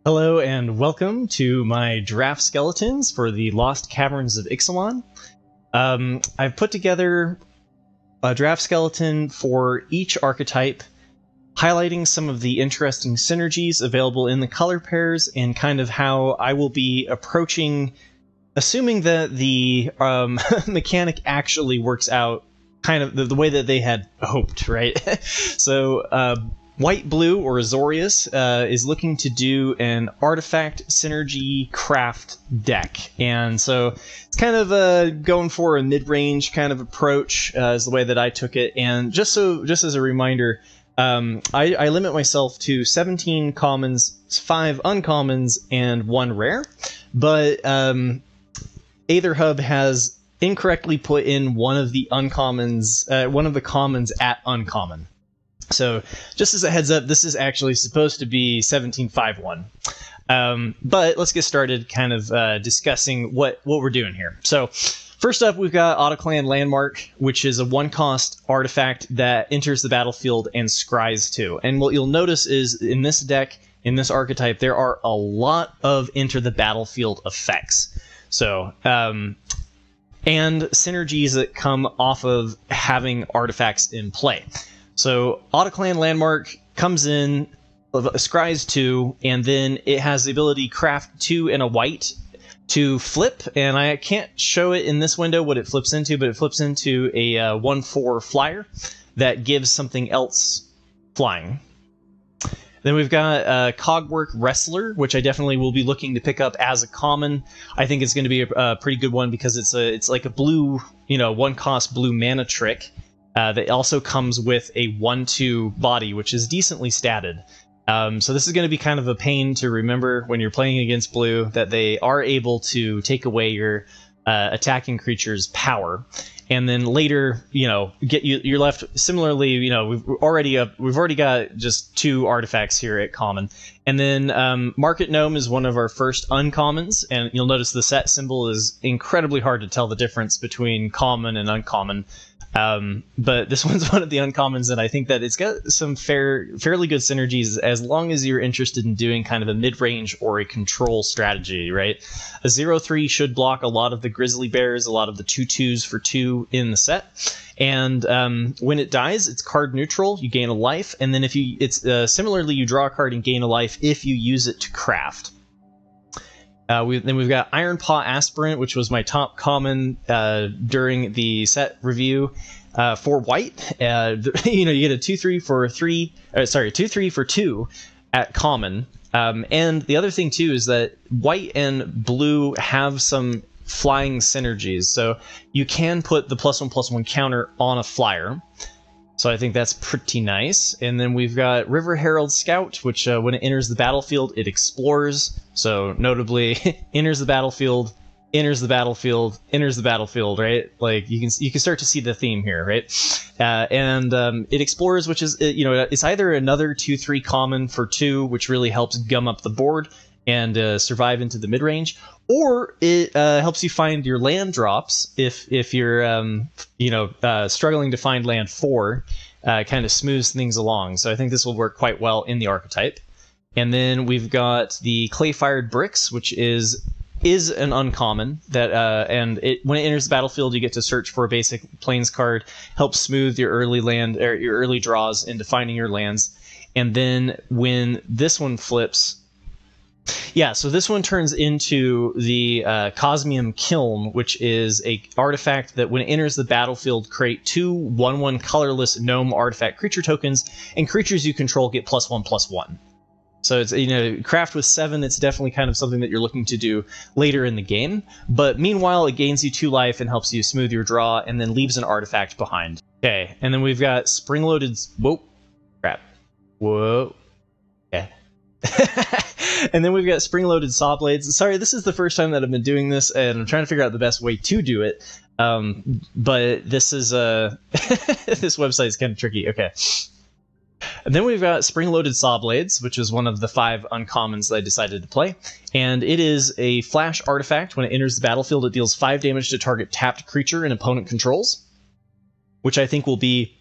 Hello and welcome to my draft skeletons for the Lost Caverns of Ixalan. I've put together a draft skeleton for each archetype, highlighting some of the interesting synergies available in the color pairs and kind of how I will be approaching, assuming that the mechanic actually works out kind of the way that they had hoped, right? So, White-Blue, or Azorius, is looking to do an artifact synergy craft deck. And so it's kind of going for a mid-range kind of approach, is the way that I took it. And just as a reminder, I limit myself to 17 commons, 5 uncommons, and 1 rare. But Aetherhub has incorrectly put in one of the uncommons, one of the commons at uncommon. So, just as a heads up, this is actually supposed to be 1751. But let's get started kind of discussing what we're doing here. So, first up, we've got Autoclan Landmark, which is a 1-cost artifact that enters the battlefield and scries 2. And what you'll notice is in this deck, in this archetype, there are a lot of enter the battlefield effects. So, and synergies that come off of having artifacts in play. So Autoclan Landmark comes in, scries 2, and then it has the ability craft 2 and a white to flip, and I can't show it in this window what it flips into, but it flips into a 1/4 flyer that gives something else flying. Then we've got Cogwork Wrestler, which I definitely will be looking to pick up as a common. I think it's going to be a pretty good one because it's like a blue, 1-cost blue mana trick. That also comes with a 1/2 body, which is decently statted. So this is going to be kind of a pain to remember when you're playing against blue, that they are able to take away your attacking creature's power. And then later, you're left similarly. We've already got just 2 artifacts here at common, and then Market Gnome is one of our first uncommons, and you'll notice the set symbol is incredibly hard to tell the difference between common and uncommon. But this one's one of the uncommons, and I think that it's got some fairly good synergies as long as you're interested in doing kind of a mid-range or a control strategy, right? A 0/3 should block a lot of the Grizzly Bears, a lot of the 2/2s for 2 in the set. And when it dies, it's card neutral. You gain a life, and then similarly, you draw a card and gain a life if you use it to craft. Then we've got Iron Paw Aspirant, which was my top common during the set review for white. You get a 2/3 for 3. 2/3 for 2 at common. And the other thing too is that white and blue have some flying synergies, so you can put the +1/+1 counter on a flyer. So I think that's pretty nice. And then we've got River Herald Scout, which when it enters the battlefield, it explores. So notably, enters the battlefield, enters the battlefield, enters the battlefield, right? Like you can start to see the theme here, right? And it explores, which is it's either another 2/3 common for 2, which really helps gum up the board and survive into the mid-range, or it helps you find your land drops if you're struggling to find land 4, kind of smooths things along. So I think this will work quite well in the archetype. And then we've got the Clay-Fired Bricks, which is an uncommon that when it enters the battlefield, you get to search for a basic plains card, helps smooth your early land or your early draws into finding your lands. And then when this one flips. Yeah, so this one turns into the Cosmium Kiln, which is a artifact that when it enters the battlefield, create 2 1/1 colorless gnome artifact creature tokens, and creatures you control get +1/+1. So it's craft with 7. It's definitely kind of something that you're looking to do later in the game. But meanwhile, it gains you 2 life and helps you smooth your draw, and then leaves an artifact behind. Okay, and then we've got Spring-Loaded. Whoa, crap. Whoa. Okay. And then we've got Spring-Loaded Saw Blades. Sorry, this is the first time that I've been doing this, and I'm trying to figure out the best way to do it. But this is this website is kind of tricky. Okay. And then we've got Spring-Loaded Saw Blades, which is one of the 5 uncommons that I decided to play. And it is a flash artifact. When it enters the battlefield, it deals 5 damage to target tapped creature an opponent controls, which I think will be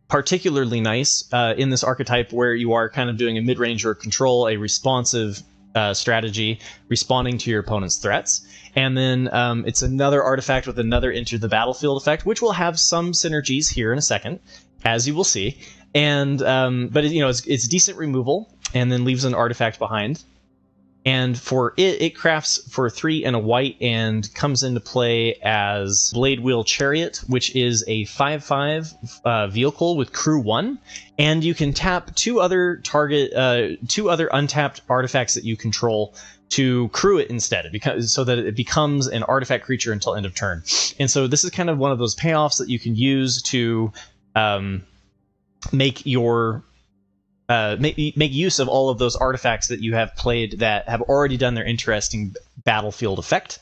particularly nice in this archetype where you are kind of doing a mid-range or control, a responsive strategy, responding to your opponent's threats. And then it's another artifact with another enter the battlefield effect, which will have some synergies here in a second, as you will see. And but it's decent removal, and then leaves an artifact behind. And for it crafts for 3 and a white and comes into play as Blade Wheel Chariot, which is a 5/5 vehicle with crew 1. And you can tap two other untapped artifacts that you control to crew it instead, so that it becomes an artifact creature until end of turn. And so this is kind of one of those payoffs that you can use to make your make use of all of those artifacts that you have played that have already done their interesting battlefield effect.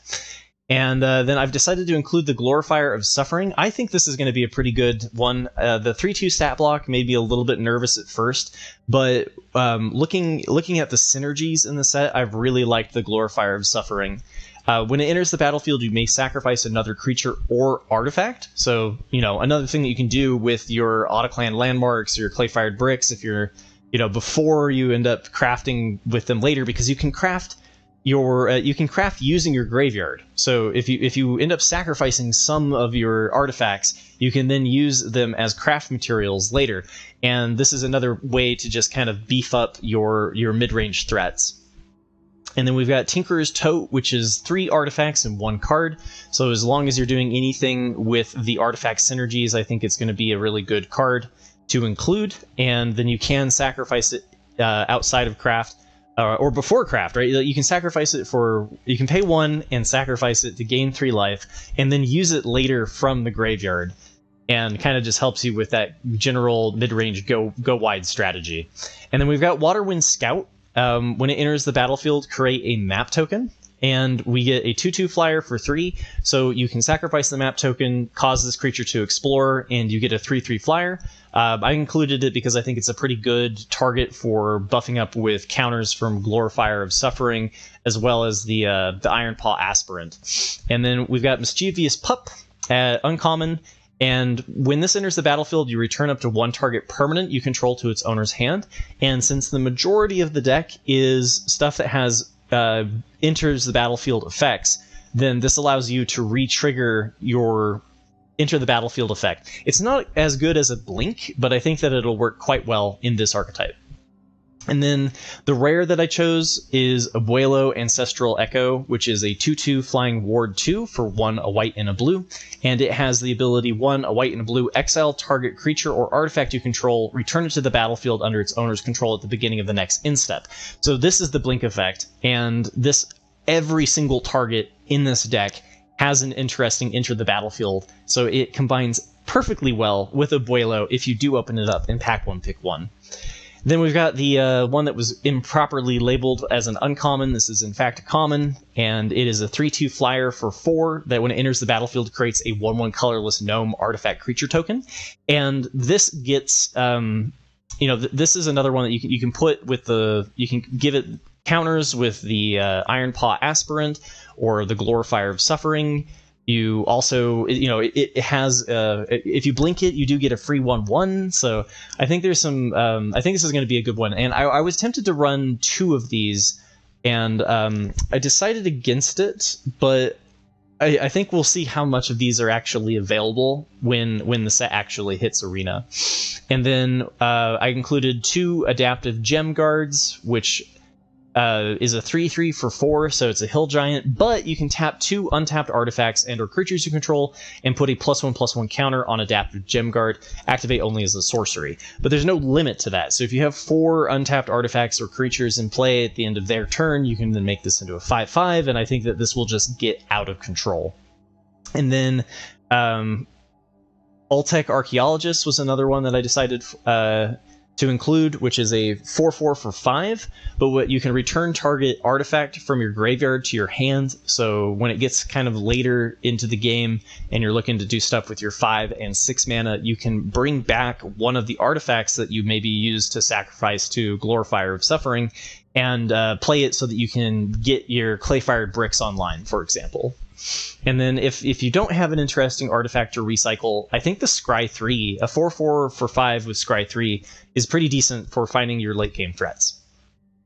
And then I've decided to include the Glorifier of Suffering. I think this is going to be a pretty good one. The 3/2 stat block made me a little bit nervous at first, but looking at the synergies in the set, I've really liked the Glorifier of Suffering. When it enters the battlefield, you may sacrifice another creature or artifact. So, another thing that you can do with your Autoclan landmarks or your Clay-Fired Bricks, if you're, before you end up crafting with them later, because you can craft using your graveyard. So if you end up sacrificing some of your artifacts, you can then use them as craft materials later. And this is another way to just kind of beef up your mid-range threats. And then we've got Tinkerer's Tote, which is 3 artifacts and 1 card. So as long as you're doing anything with the artifact synergies, I think it's going to be a really good card to include. And then you can sacrifice it outside of craft or before craft, right? You can sacrifice it you can pay 1 and sacrifice it to gain 3 life, and then use it later from the graveyard. And kind of just helps you with that general mid-range go wide strategy. And then we've got Waterwind Scout. When it enters the battlefield, create a map token, and we get a 2/2 flyer for 3. So you can sacrifice the map token, cause this creature to explore, and you get a 3/3 flyer. I included it because I think it's a pretty good target for buffing up with counters from Glorifier of Suffering, as well as the Iron Paw Aspirant. And then we've got Mischievous Pup, uncommon. And when this enters the battlefield, you return up to 1 target permanent you control to its owner's hand. And since the majority of the deck is stuff that has enters the battlefield effects, then this allows you to re-trigger your enter the battlefield effect. It's not as good as a Blink, but I think that it'll work quite well in this archetype. And then the rare that I chose is Abuelo Ancestral Echo, which is a 2/2 flying ward 2 for 1, a white and a blue. And it has the ability 1, a white and a blue, exile target creature or artifact you control, return it to the battlefield under its owner's control at the beginning of the next instep. So this is the Blink effect, and every single target in this deck has an interesting enter the battlefield. So it combines perfectly well with Abuelo if you do open it up and pack 1, pick 1. Then we've got the one that was improperly labeled as an uncommon. This is in fact a common, and it is a 3/2 flyer for 4 that when it enters the battlefield creates a 1/1 colorless gnome artifact creature token. And this gets, this is another one that you can put with you can give it counters with the Iron Paw Aspirant or the Glorifier of Suffering. You also, it has, if you blink it, you do get a free 1/1. So I think there's some, I think this is going to be a good one. And I was tempted to run 2 of these, and I decided against it, but I think we'll see how much of these are actually available when the set actually hits Arena. And then I included 2 adaptive gem guards, which is a 3/3 for 4, so it's a hill giant, but you can tap 2 untapped artifacts and or creatures you control and put a +1/+1 counter on adaptive gem guard, activate only as a sorcery. But there's no limit to that, so if you have 4 untapped artifacts or creatures in play at the end of their turn, you can then make this into a 5/5, and I think that this will just get out of control. And then Ultec Archaeologist was another one that I decided to include, which is a 4/4 for 5, but what you can return target artifact from your graveyard to your hand. So when it gets kind of later into the game and you're looking to do stuff with your 5 and 6 mana, you can bring back one of the artifacts that you maybe used to sacrifice to Glorifier of Suffering and play it so that you can get your Clay-Fired Bricks online, for example. And then if you don't have an interesting artifact to recycle, I think the Scry 3, a 4/4 for 5 with Scry 3, is pretty decent for finding your late game threats.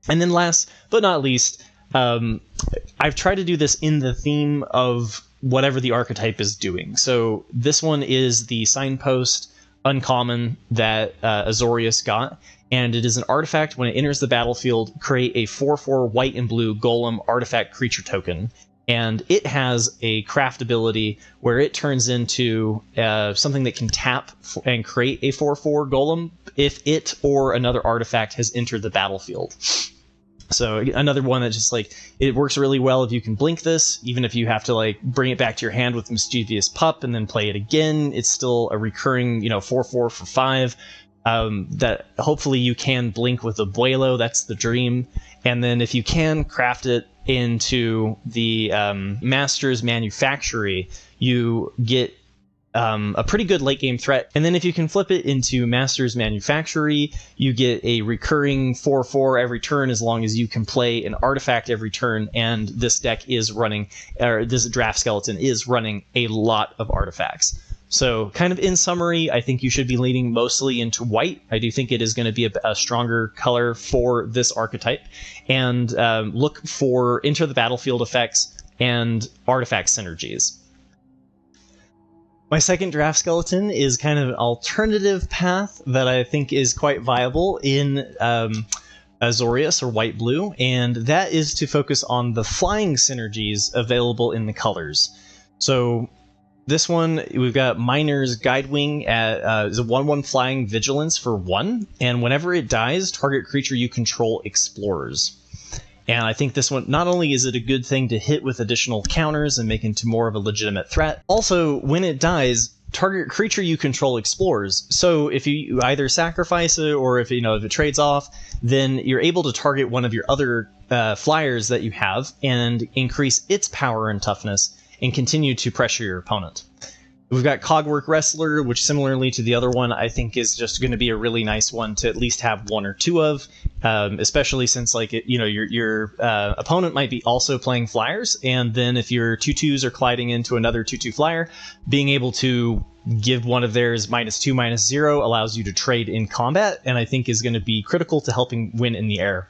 And then last but not least, I've tried to do this in the theme of whatever the archetype is doing. So this one is the Signpost uncommon that Azorius got, and it is an artifact. When it enters the battlefield, create a 4/4 white and blue golem artifact creature token. And it has a craft ability where it turns into something that can tap and create a 4/4 golem if it or another artifact has entered the battlefield. So another one that just like, it works really well if you can blink this, even if you have to like bring it back to your hand with Mischievous Pup and then play it again. It's still a recurring, 4/4 for 5. That hopefully you can blink with Abuelo. That's the dream. And then if you can craft it into the Master's Manufactory, you get a pretty good late game threat. And then if you can flip it into Master's Manufactory, you get a recurring 4/4 every turn as long as you can play an artifact every turn. And this deck is running, or this draft skeleton is running a lot of artifacts. So kind of in summary, I think you should be leaning mostly into white. I do think it is going to be a stronger color for this archetype. And look for enter the battlefield effects and artifact synergies. My second draft skeleton is kind of an alternative path that I think is quite viable in Azorius or white-blue, and that is to focus on the flying synergies available in the colors. So this one, we've got Miner's Guidewing is a 1/1 flying vigilance for 1, and whenever it dies, target creature you control explores. And I think this one, not only is it a good thing to hit with additional counters and make into more of a legitimate threat, also when it dies, target creature you control explores. So if you either sacrifice it or if it trades off, then you're able to target one of your other flyers that you have and increase its power and toughness and continue to pressure your opponent. We've got Cogwork Wrestler, which similarly to the other one, I think is just going to be a really nice one to at least have 1 or 2 of, especially since your opponent might be also playing flyers, and then if your 2/2s are colliding into another 2/2 flyer, being able to give one of theirs -2/-0 allows you to trade in combat, and I think is going to be critical to helping win in the air.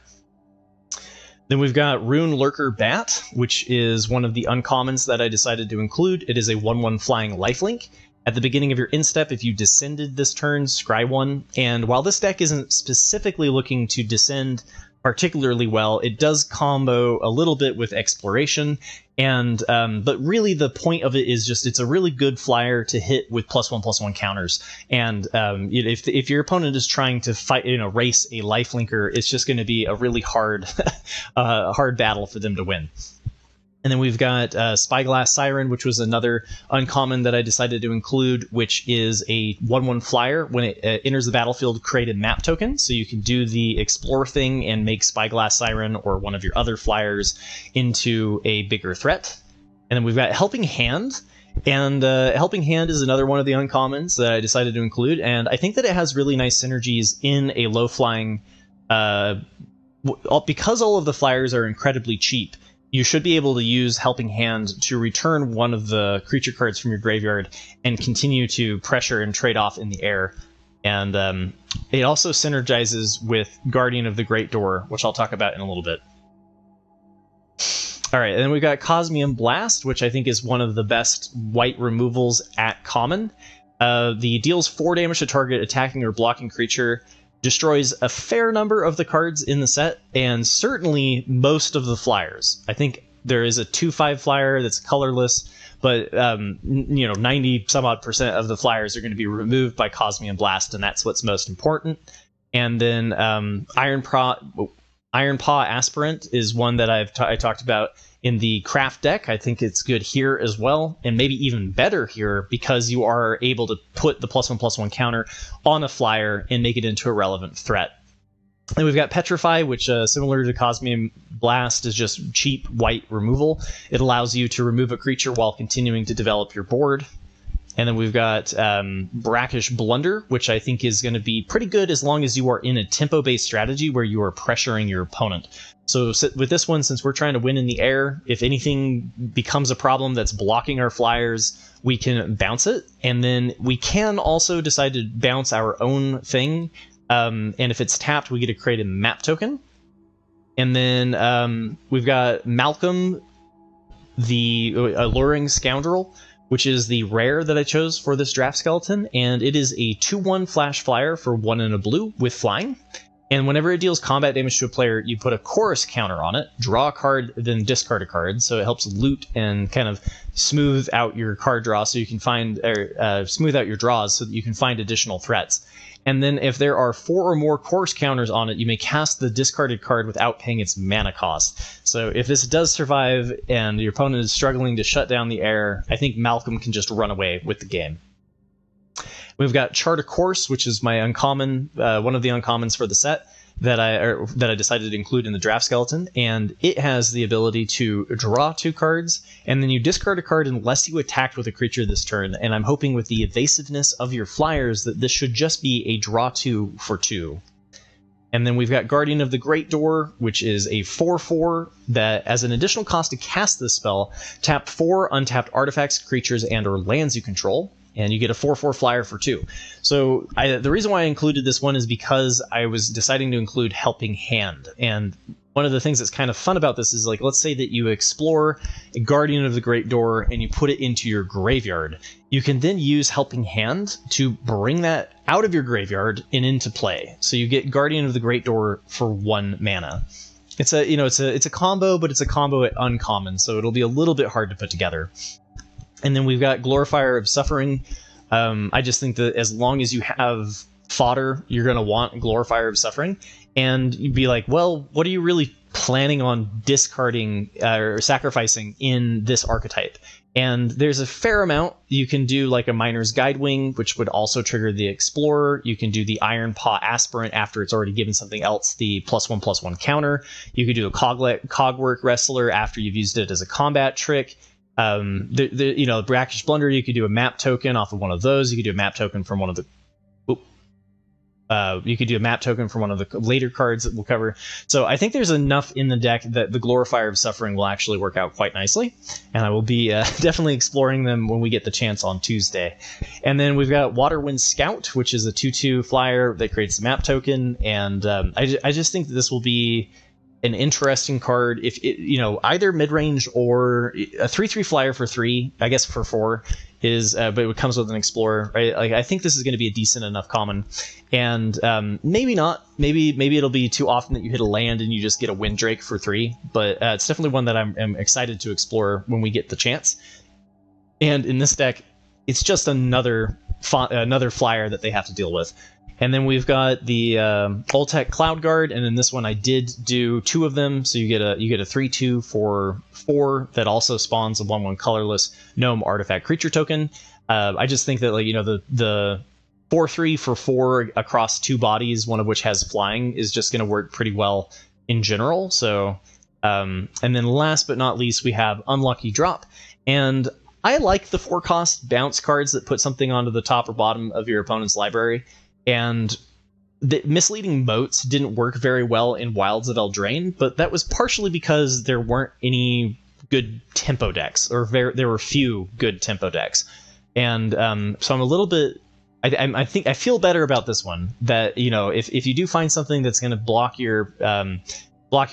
Then we've got Rune Lurker Bat, which is one of the uncommons that I decided to include. It is a 1/1 flying lifelink. At the beginning of your instep, if you descended this turn, scry 1. And while this deck isn't specifically looking to descend particularly well, it does combo a little bit with exploration. And but really the point of it is just it's a really good flyer to hit with +1/+1 counters. And if your opponent is trying to fight, race a lifelinker, it's just going to be a really hard hard battle for them to win. And then we've got Spyglass Siren, which was another uncommon that I decided to include, which is a 1/1 flyer. When it enters the battlefield, create a map token. So you can do the explore thing and make Spyglass Siren or one of your other flyers into a bigger threat. And then we've got Helping Hand. And Helping Hand is another one of the uncommons that I decided to include. And I think that it has really nice synergies in a low-flying... because all of the flyers are incredibly cheap, you should be able to use Helping Hand to return one of the creature cards from your graveyard and continue to pressure and trade off in the air. And it also synergizes with Guardian of the Great Door, which I'll talk about in a little bit. All right, and then we've got Cosmium Blast, which I think is one of the best white removals at common. The deals 4 damage to target attacking or blocking creature, destroys a fair number of the cards in the set, and certainly most of the flyers. I think there is a 2/5 flyer that's colorless, but 90-some-odd% of the flyers are going to be removed by Cosmium Blast, and that's what's most important. And then Iron Paw Aspirant is one that I talked about in the craft deck. I think it's good here as well, and maybe even better here because you are able to put the +1/+1 counter on a flyer and make it into a relevant threat. And we've got Petrify, which similar to Cosmium Blast is just cheap white removal. It allows you to remove a creature while continuing to develop your board. And then we've got Brackish Blunder, which I think is going to be pretty good as long as you are in a tempo-based strategy where you are pressuring your opponent. So with this one, since we're trying to win in the air, if anything becomes a problem that's blocking our flyers, we can bounce it. And then we can also decide to bounce our own thing. And if it's tapped, we get to create a map token. And then we've got Malcolm, the Alluring Scoundrel, which is the rare that I chose for this draft skeleton, and it is a 2/1 flash flyer for 1 and a blue with flying. And whenever it deals combat damage to a player, you put a chorus counter on it, draw a card, then discard a card. So it helps loot and kind of smooth out your card draw, so you can find smooth out your draws, so that you can find additional threats. And then if there are 4 or more chorus counters on it, you may cast the discarded card without paying its mana cost. So if this does survive and your opponent is struggling to shut down the air, I think Malcolm can just run away with the game. We've got Chart a Course, which is my uncommon, one of the uncommons for the set that I decided to include in the draft skeleton, and it has the ability to draw 2 cards, and then you discard a card unless you attacked with a creature this turn. And I'm hoping with the evasiveness of your flyers that this should just be a draw 2 for 2. And then we've got Guardian of the Great Door, which is a 4/4 that, as an additional cost to cast this spell, tap 4 untapped artifacts, creatures, and/or lands you control, and you get a 4/4 flyer for 2. So the reason why I included this one is because I was deciding to include Helping Hand. And one of the things that's kind of fun about this is, like, let's say that you explore a Guardian of the Great Door and you put it into your graveyard. You can then use Helping Hand to bring that out of your graveyard and into play. So you get Guardian of the Great Door for 1 mana. It's a combo, but it's a combo at uncommon, so it'll be a little bit hard to put together. And then we've got Glorifier of Suffering. I just think that as long as you have fodder, you're going to want Glorifier of Suffering. And you'd be like, well, what are you really planning on discarding or sacrificing in this archetype? And there's a fair amount. You can do like a Miner's Guidewing, which would also trigger the Explorer. You can do the Iron Paw Aspirant after it's already given something else, the +1/+1 counter. You could do a Cogwork Wrestler after you've used it as a combat trick. Brackish Blunder, you could do a map token off of one of those. You could do a map token from one of the later cards that we'll cover. So I think there's enough in the deck that the Glorifier of Suffering will actually work out quite nicely, and I will be definitely exploring them when we get the chance on Tuesday. And then we've got Waterwind Scout, which is a 2/2 flyer that creates a map token, and I just think that this will be an interesting card if it, either mid-range or a 3/3 flyer for 3, I guess for 4 is, but it comes with an Explorer, right? Like, I think this is going to be a decent enough common, and maybe not. Maybe it'll be too often that you hit a land and you just get a Windrake for 3, but it's definitely one that I'm excited to explore when we get the chance. And in this deck, it's just another flyer that they have to deal with. And then we've got the Ultec Cloud Guard, and in this one I did do 2 of them, so you get a 3/2 for 4 that also spawns a 1/1 colorless gnome artifact creature token. I just think that the 4/3 for 4 across 2 bodies, one of which has flying, is just going to work pretty well in general. So, and then last but not least, we have Unlucky Drop, and I like the 4-cost bounce cards that put something onto the top or bottom of your opponent's library. And the Misleading Moats didn't work very well in Wilds of Eldraine, but that was partially because there weren't any good tempo decks, or there were few good tempo decks. And so I'm a little bit... I think I feel better about this one, that if you do find something that's going to block your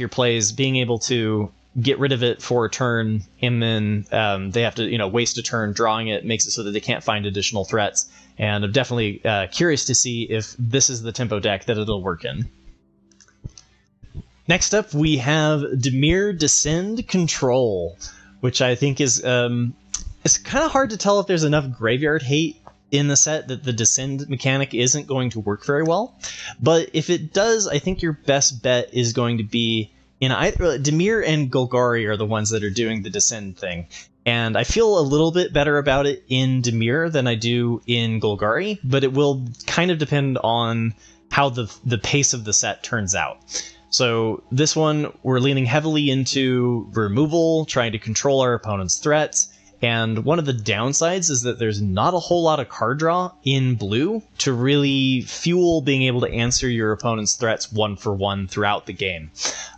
plays, being able to get rid of it for a turn, and then they have to waste a turn drawing it, makes it so that they can't find additional threats. And I'm definitely curious to see if this is the tempo deck that it'll work in. Next up, we have Dimir Descend Control, which I think is it's kind of hard to tell if there's enough graveyard hate in the set that the Descend mechanic isn't going to work very well. But if it does, I think your best bet is going to be in either Dimir and Golgari are the ones that are doing the Descend thing. And I feel a little bit better about it in Dimir than I do in Golgari, but it will kind of depend on how the pace of the set turns out. So this one, we're leaning heavily into removal, trying to control our opponent's threats, and one of the downsides is that there's not a whole lot of card draw in blue to really fuel being able to answer your opponent's threats 1-for-1 throughout the game.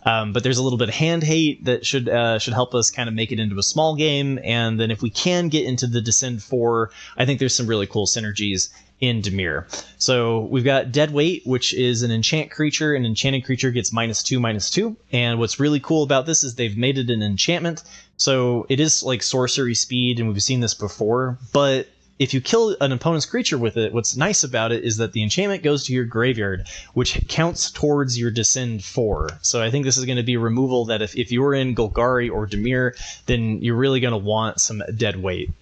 But there's a little bit of hand hate that should help us kind of make it into a small game, and then if we can get into the Descend 4, I think there's some really cool synergies. in Dimir. So we've got Dead Weight, which is an enchant creature. An enchanted creature gets -2/-2. And what's really cool about this is they've made it an enchantment. So it is like sorcery speed, and we've seen this before. But if you kill an opponent's creature with it, what's nice about it is that the enchantment goes to your graveyard, which counts towards your Descend 4. So I think this is going to be removal that if you were in Golgari or Dimir, then you're really going to want some Dead Weight.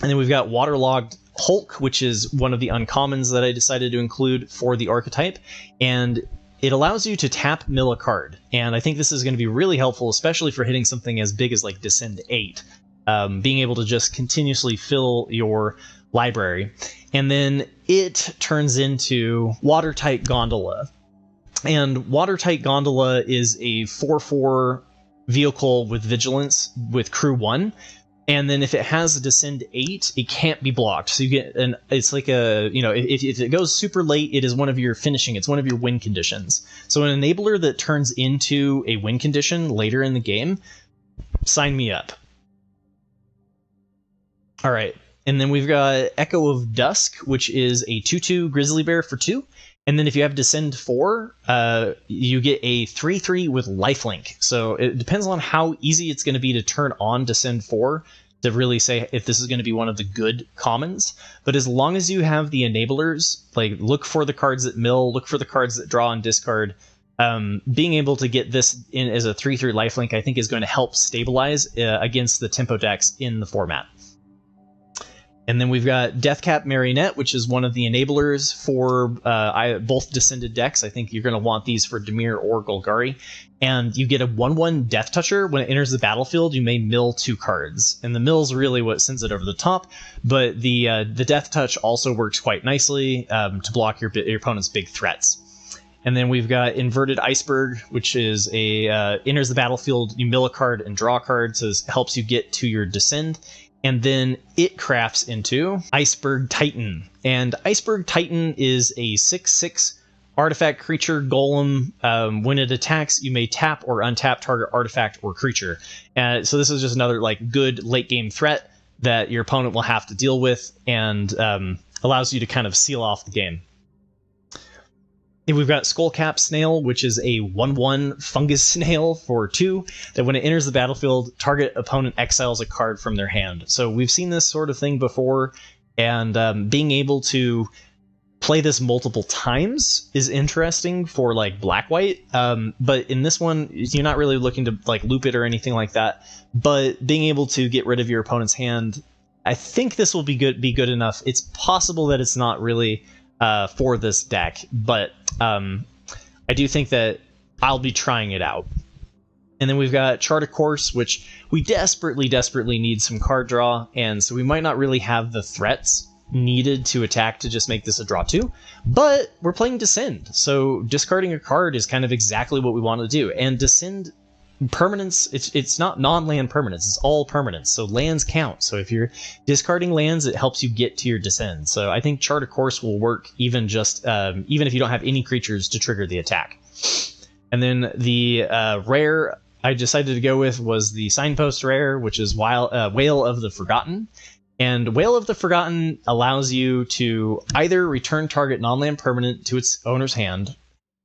And then we've got Waterlogged Hulk, which is one of the uncommons that I decided to include for the archetype. And it allows you to tap mill a card. And I think this is going to be really helpful, especially for hitting something as big as like Descend 8. Being able to just continuously fill your library. And then it turns into Watertight Gondola. And Watertight Gondola is a 4/4 vehicle with Vigilance with crew 1. And then if it has a Descend 8, it can't be blocked. So you get it's like a, if it goes super late, it is one of your finishing, it's one of your win conditions. So an enabler that turns into a win condition later in the game, sign me up. All right, and then we've got Echo of Dusk, which is a 2/2 Grizzly Bear for 2. And then if you have Descend 4, you get a 3/3 with Lifelink. So it depends on how easy it's going to be to turn on Descend 4 to really say if this is going to be one of the good commons. But as long as you have the enablers, like look for the cards that mill, look for the cards that draw and discard, being able to get this in as a 3/3 Lifelink, I think is going to help stabilize against the tempo decks in the format. And then we've got Deathcap Marionette, which is one of the enablers for both Descended decks. I think you're going to want these for Dimir or Golgari. And you get a 1/1 Death Toucher. When it enters the battlefield, you may mill 2 cards. And the mill's really what sends it over the top. But the Death Touch also works quite nicely to block your opponent's big threats. And then we've got Inverted Iceberg, which is enters the battlefield, you mill a card and draw a card, so this helps you get to your Descend. And then it crafts into Iceberg Titan. And Iceberg Titan is a 6/6 artifact creature golem. When it attacks, you may tap or untap target artifact or creature. So this is just another good late game threat that your opponent will have to deal with, and allows you to kind of seal off the game. And we've got Skullcap Snail, which is a 1/1 fungus snail for 2, that when it enters the battlefield, target opponent exiles a card from their hand. So we've seen this sort of thing before, and being able to play this multiple times is interesting for black-white. But in this one, you're not really looking to loop it or anything like that. But being able to get rid of your opponent's hand, I think this will be good enough. It's possible that it's not really for this deck, but I do think that I'll be trying it out. And then we've got Chart a Course, which we desperately need some card draw, and so we might not really have the threats needed to attack to just make this a draw 2, but we're playing Descend, so discarding a card is kind of exactly what we want to do. And Descend permanence, it's not non-land permanence, it's all permanence, so lands count. So if you're discarding lands, it helps you get to your Descend. So I think Chart a Course will work even if you don't have any creatures to trigger the attack. And then the rare I decided to go with was the Signpost rare, which is Whale of the Forgotten. And Whale of the Forgotten allows you to either return target non-land permanent to its owner's hand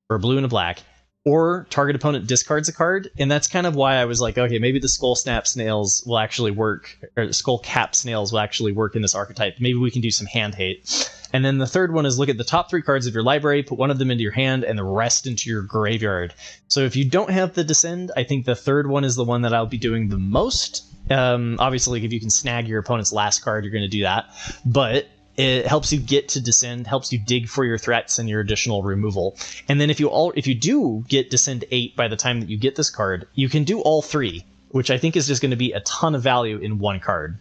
for a blue and a black, or target opponent discards a card. And that's kind of why I was like, okay, maybe the Skullcap Snails will actually work, or Skullcap Snails will actually work in this archetype. Maybe we can do some hand hate. And then the third one is look at the top 3 cards of your library, put one of them into your hand, and the rest into your graveyard. So if you don't have the Descend, I think the third one is the one that I'll be doing the most. Obviously, if you can snag your opponent's last card, you're going to do that. But it helps you get to Descend, helps you dig for your threats and your additional removal. And then if you do get Descend 8 by the time that you get this card, you can do all 3, which I think is just going to be a ton of value in one card.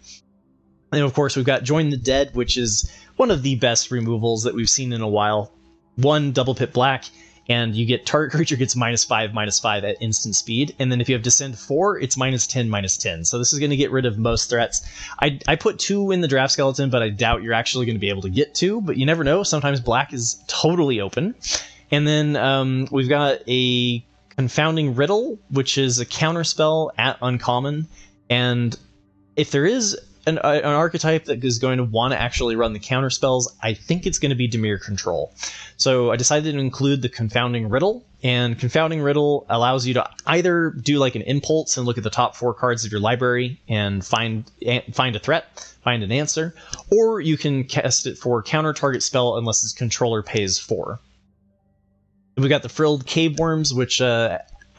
And of course, we've got Join the Dead, which is one of the best removals that we've seen in a while. 1 double pit black, and you get target creature gets -5/-5 at instant speed. And then if you have Descend 4, it's -10/-10. So this is going to get rid of most threats. I put 2 in the draft skeleton, but I doubt you're actually going to be able to get 2. But you never know. Sometimes black is totally open. And then we've got a Confounding Riddle, which is a counterspell at uncommon. And if there is an archetype that is going to want to actually run the counter spells, I think it's going to be Dimir Control. So I decided to include the Confounding Riddle, and Confounding Riddle allows you to either do like an impulse and look at the top 4 cards of your library and find a threat, find an answer, or you can cast it for counter target spell unless its controller pays 4. We've got the Frilled Cave Worms, which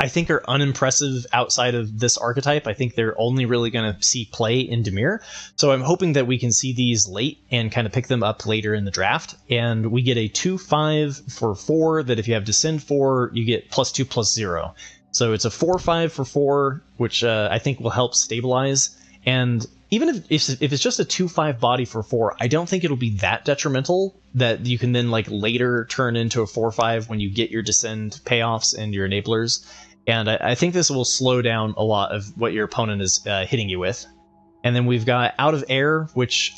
I think are unimpressive outside of this archetype. I think they're only really going to see play in Dimir. So I'm hoping that we can see these late and kind of pick them up later in the draft. And we get a 2/5 for 4 that if you have Descend 4, you get +2/+0. So it's a 4/5 for 4, which I think will help stabilize. And even if it's just a 2/5 body for 4, I don't think it'll be that detrimental that you can then like later turn into a 4/5 when you get your Descend payoffs and your enablers. And I think this will slow down a lot of what your opponent is hitting you with. And then we've got Out of Air, which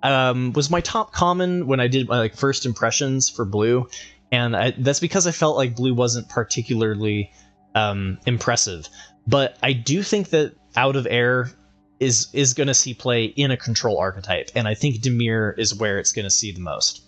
was my top common when I did my like first impressions for blue. And that's because I felt like blue wasn't particularly impressive. But I do think that Out of Air is going to see play in a control archetype. And I think Dimir is where it's going to see the most.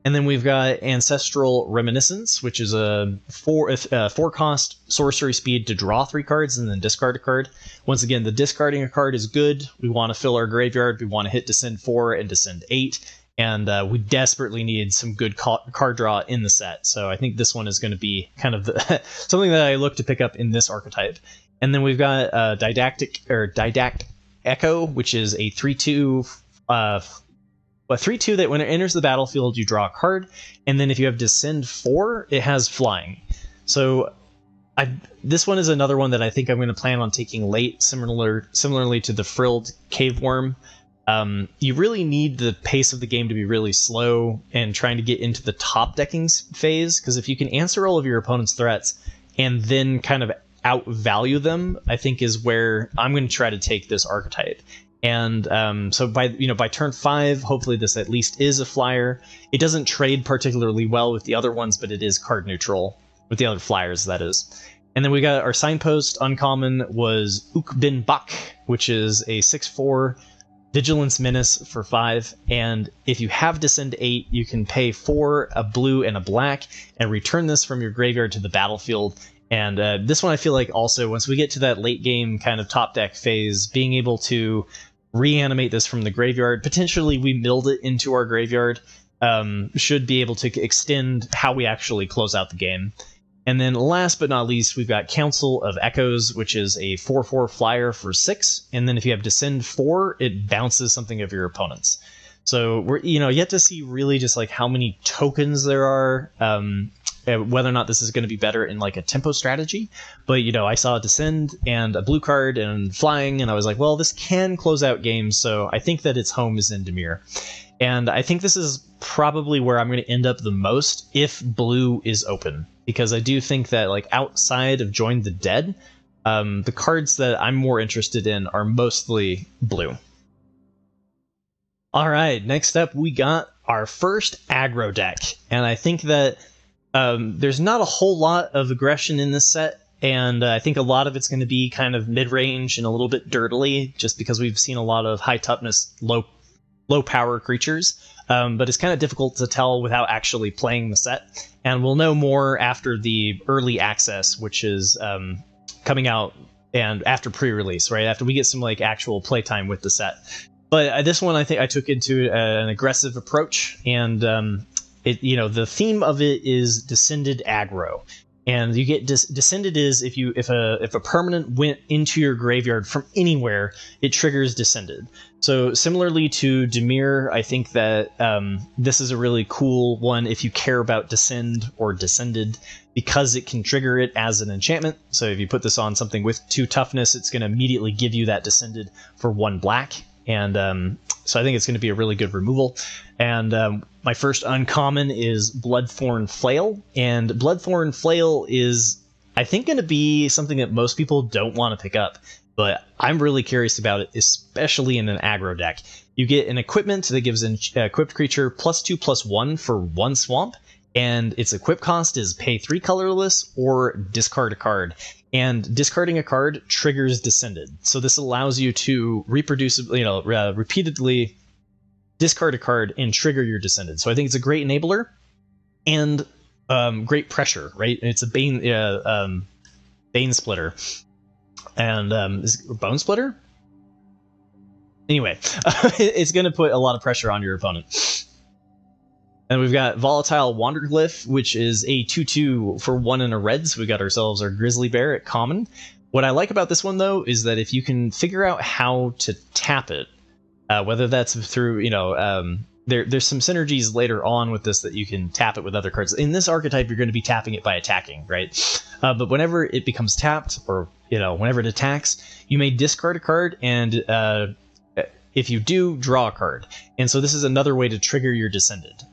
And then we've got Ancestral Reminiscence, which is a 4-cost sorcery speed to draw 3 cards and then discard a card. Once again, the discarding a card is good. We want to fill our graveyard. We want to hit Descend 4 and Descend 8. And we desperately need some good card draw in the set. So I think this one is going to be kind of something that I look to pick up in this archetype. And then we've got Didact Echo, which is a 3/2... a 3/2 that when it enters the battlefield, you draw a card, and then if you have Descend 4, it has flying. So this one is another one that I think I'm going to plan on taking late, similarly to the Frilled Cave Worm. You really need the pace of the game to be really slow and trying to get into the top decking phase, because if you can answer all of your opponent's threats and then kind of outvalue them, I think is where I'm going to try to take this archetype. And so by turn 5, hopefully this at least is a flyer. It doesn't trade particularly well with the other ones, but it is card neutral with the other flyers, that is. And then we got our signpost uncommon was Ukbin Bak, which is a 6/4 Vigilance Menace for 5. And if you have Descend 8, you can pay 4, a blue and a black, and return this from your graveyard to the battlefield. And this one I feel like also, once we get to that late game kind of top deck phase, being able to reanimate this from the graveyard, potentially we milled it into our graveyard, should be able to extend how we actually close out the game. And then last but not least, we've got Council of Echoes, which is a 4/4 flyer for 6. And then if you have Descend 4, it bounces something of your opponent's. So we're yet to see really just like how many tokens there are, whether or not this is going to be better in like a tempo strategy. But I saw a Descend and a blue card and flying, and I was like, well, this can close out games, so I think that its home is in Dimir. And I think this is probably where I'm going to end up the most if blue is open, because I do think that like outside of Join the Dead, the cards that I'm more interested in are mostly blue. All right, next up we got our first aggro deck, and I think that there's not a whole lot of aggression in this set, and I think a lot of it's going to be kind of mid-range and a little bit dirtily, just because we've seen a lot of high toughness, low power creatures. But it's kind of difficult to tell without actually playing the set, and we'll know more after the early access, which is coming out and after pre-release, right? After we get some like actual playtime with the set. But this one I think I took into an aggressive approach, and the theme of it is Descended aggro, and you get Descended is if a permanent went into your graveyard from anywhere, it triggers Descended. So similarly to Dimir, I think that this is a really cool one if you care about Descend or Descended, because it can trigger it as an enchantment. So if you put this on something with 2 toughness, it's going to immediately give you that Descended for 1 black. And so I think it's going to be a really good removal. And my first uncommon is Bloodthorn Flail. And Bloodthorn Flail is, I think, going to be something that most people don't want to pick up. But I'm really curious about it, especially in an aggro deck. You get an equipment that gives an equipped creature +2/+1 for 1 swamp. and its equip cost is pay 3 colorless or discard a card. And discarding a card triggers Descended. So this allows you to repeatedly discard a card and trigger your Descended. So I think it's a great enabler and great pressure, right? It's a Bane Splitter. And is it Bone Splitter? Anyway, it's going to put a lot of pressure on your opponent. And we've got Volatile Wanderglyph, which is a 2/2 for 1 and a red, so we got ourselves our Grizzly Bear at common. What I like about this one, though, is that if you can figure out how to tap it, whether that's through, there's some synergies later on with this that you can tap it with other cards. In this archetype, you're going to be tapping it by attacking, right? But whenever it becomes tapped, or, whenever it attacks, you may discard a card, and if you do, draw a card. And so this is another way to trigger your Descended.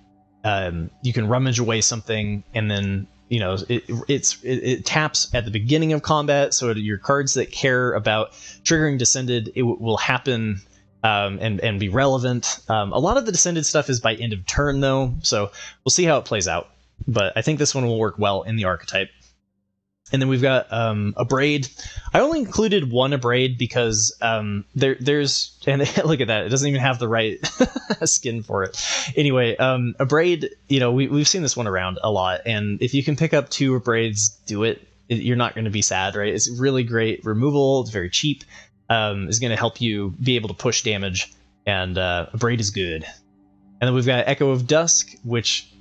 You can rummage away something, and then it taps at the beginning of combat, so your cards that care about triggering Descended, it will happen and be relevant. A lot of the Descended stuff is by end of turn, though, so we'll see how it plays out. But I think this one will work well in the archetype. And then we've got Abrade. I only included one Abrade because there's... And look at that. It doesn't even have the right skin for it. Anyway, Abrade, we've seen this one around a lot. And if you can pick up 2 Abrades, do it. You're not going to be sad, right? It's really great removal. It's very cheap. It's going to help you be able to push damage. And Abrade is good. And then we've got Echo of Dusk, which,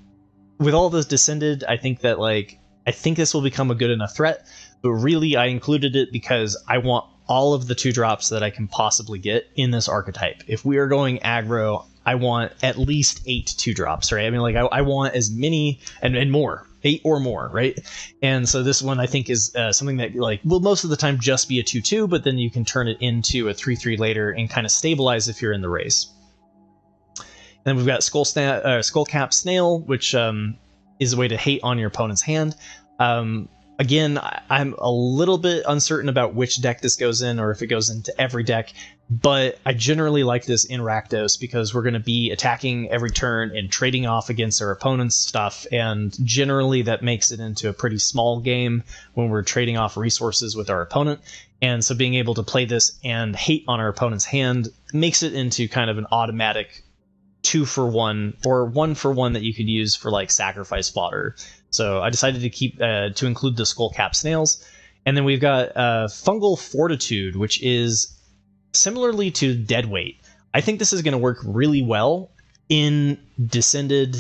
with all those Descended, I think that, I think this will become a good enough threat, but really I included it because I want all of the 2-drops that I can possibly get in this archetype. If we are going aggro, I want at least 8 2-drops, right? I mean, I want as many and more, 8 or more, right? And so this one I think is something that will most of the time just be a 2/2, but then you can turn it into a 3/3 later and kind of stabilize if you're in the race. And then we've got Skullcap Snail, which is a way to hate on your opponent's hand. Again, I'm a little bit uncertain about which deck this goes in, or if it goes into every deck, but I generally like this in Rakdos because we're going to be attacking every turn and trading off against our opponent's stuff, and generally that makes it into a pretty small game when we're trading off resources with our opponent. And so being able to play this and hate on our opponent's hand makes it into kind of an automatic 2-for-1 or 1-for-1 that you could use for sacrifice fodder. So I decided to include the Skullcap Snails. And then we've got Fungal Fortitude, which is similarly to Deadweight. I think this is going to work really well in Descended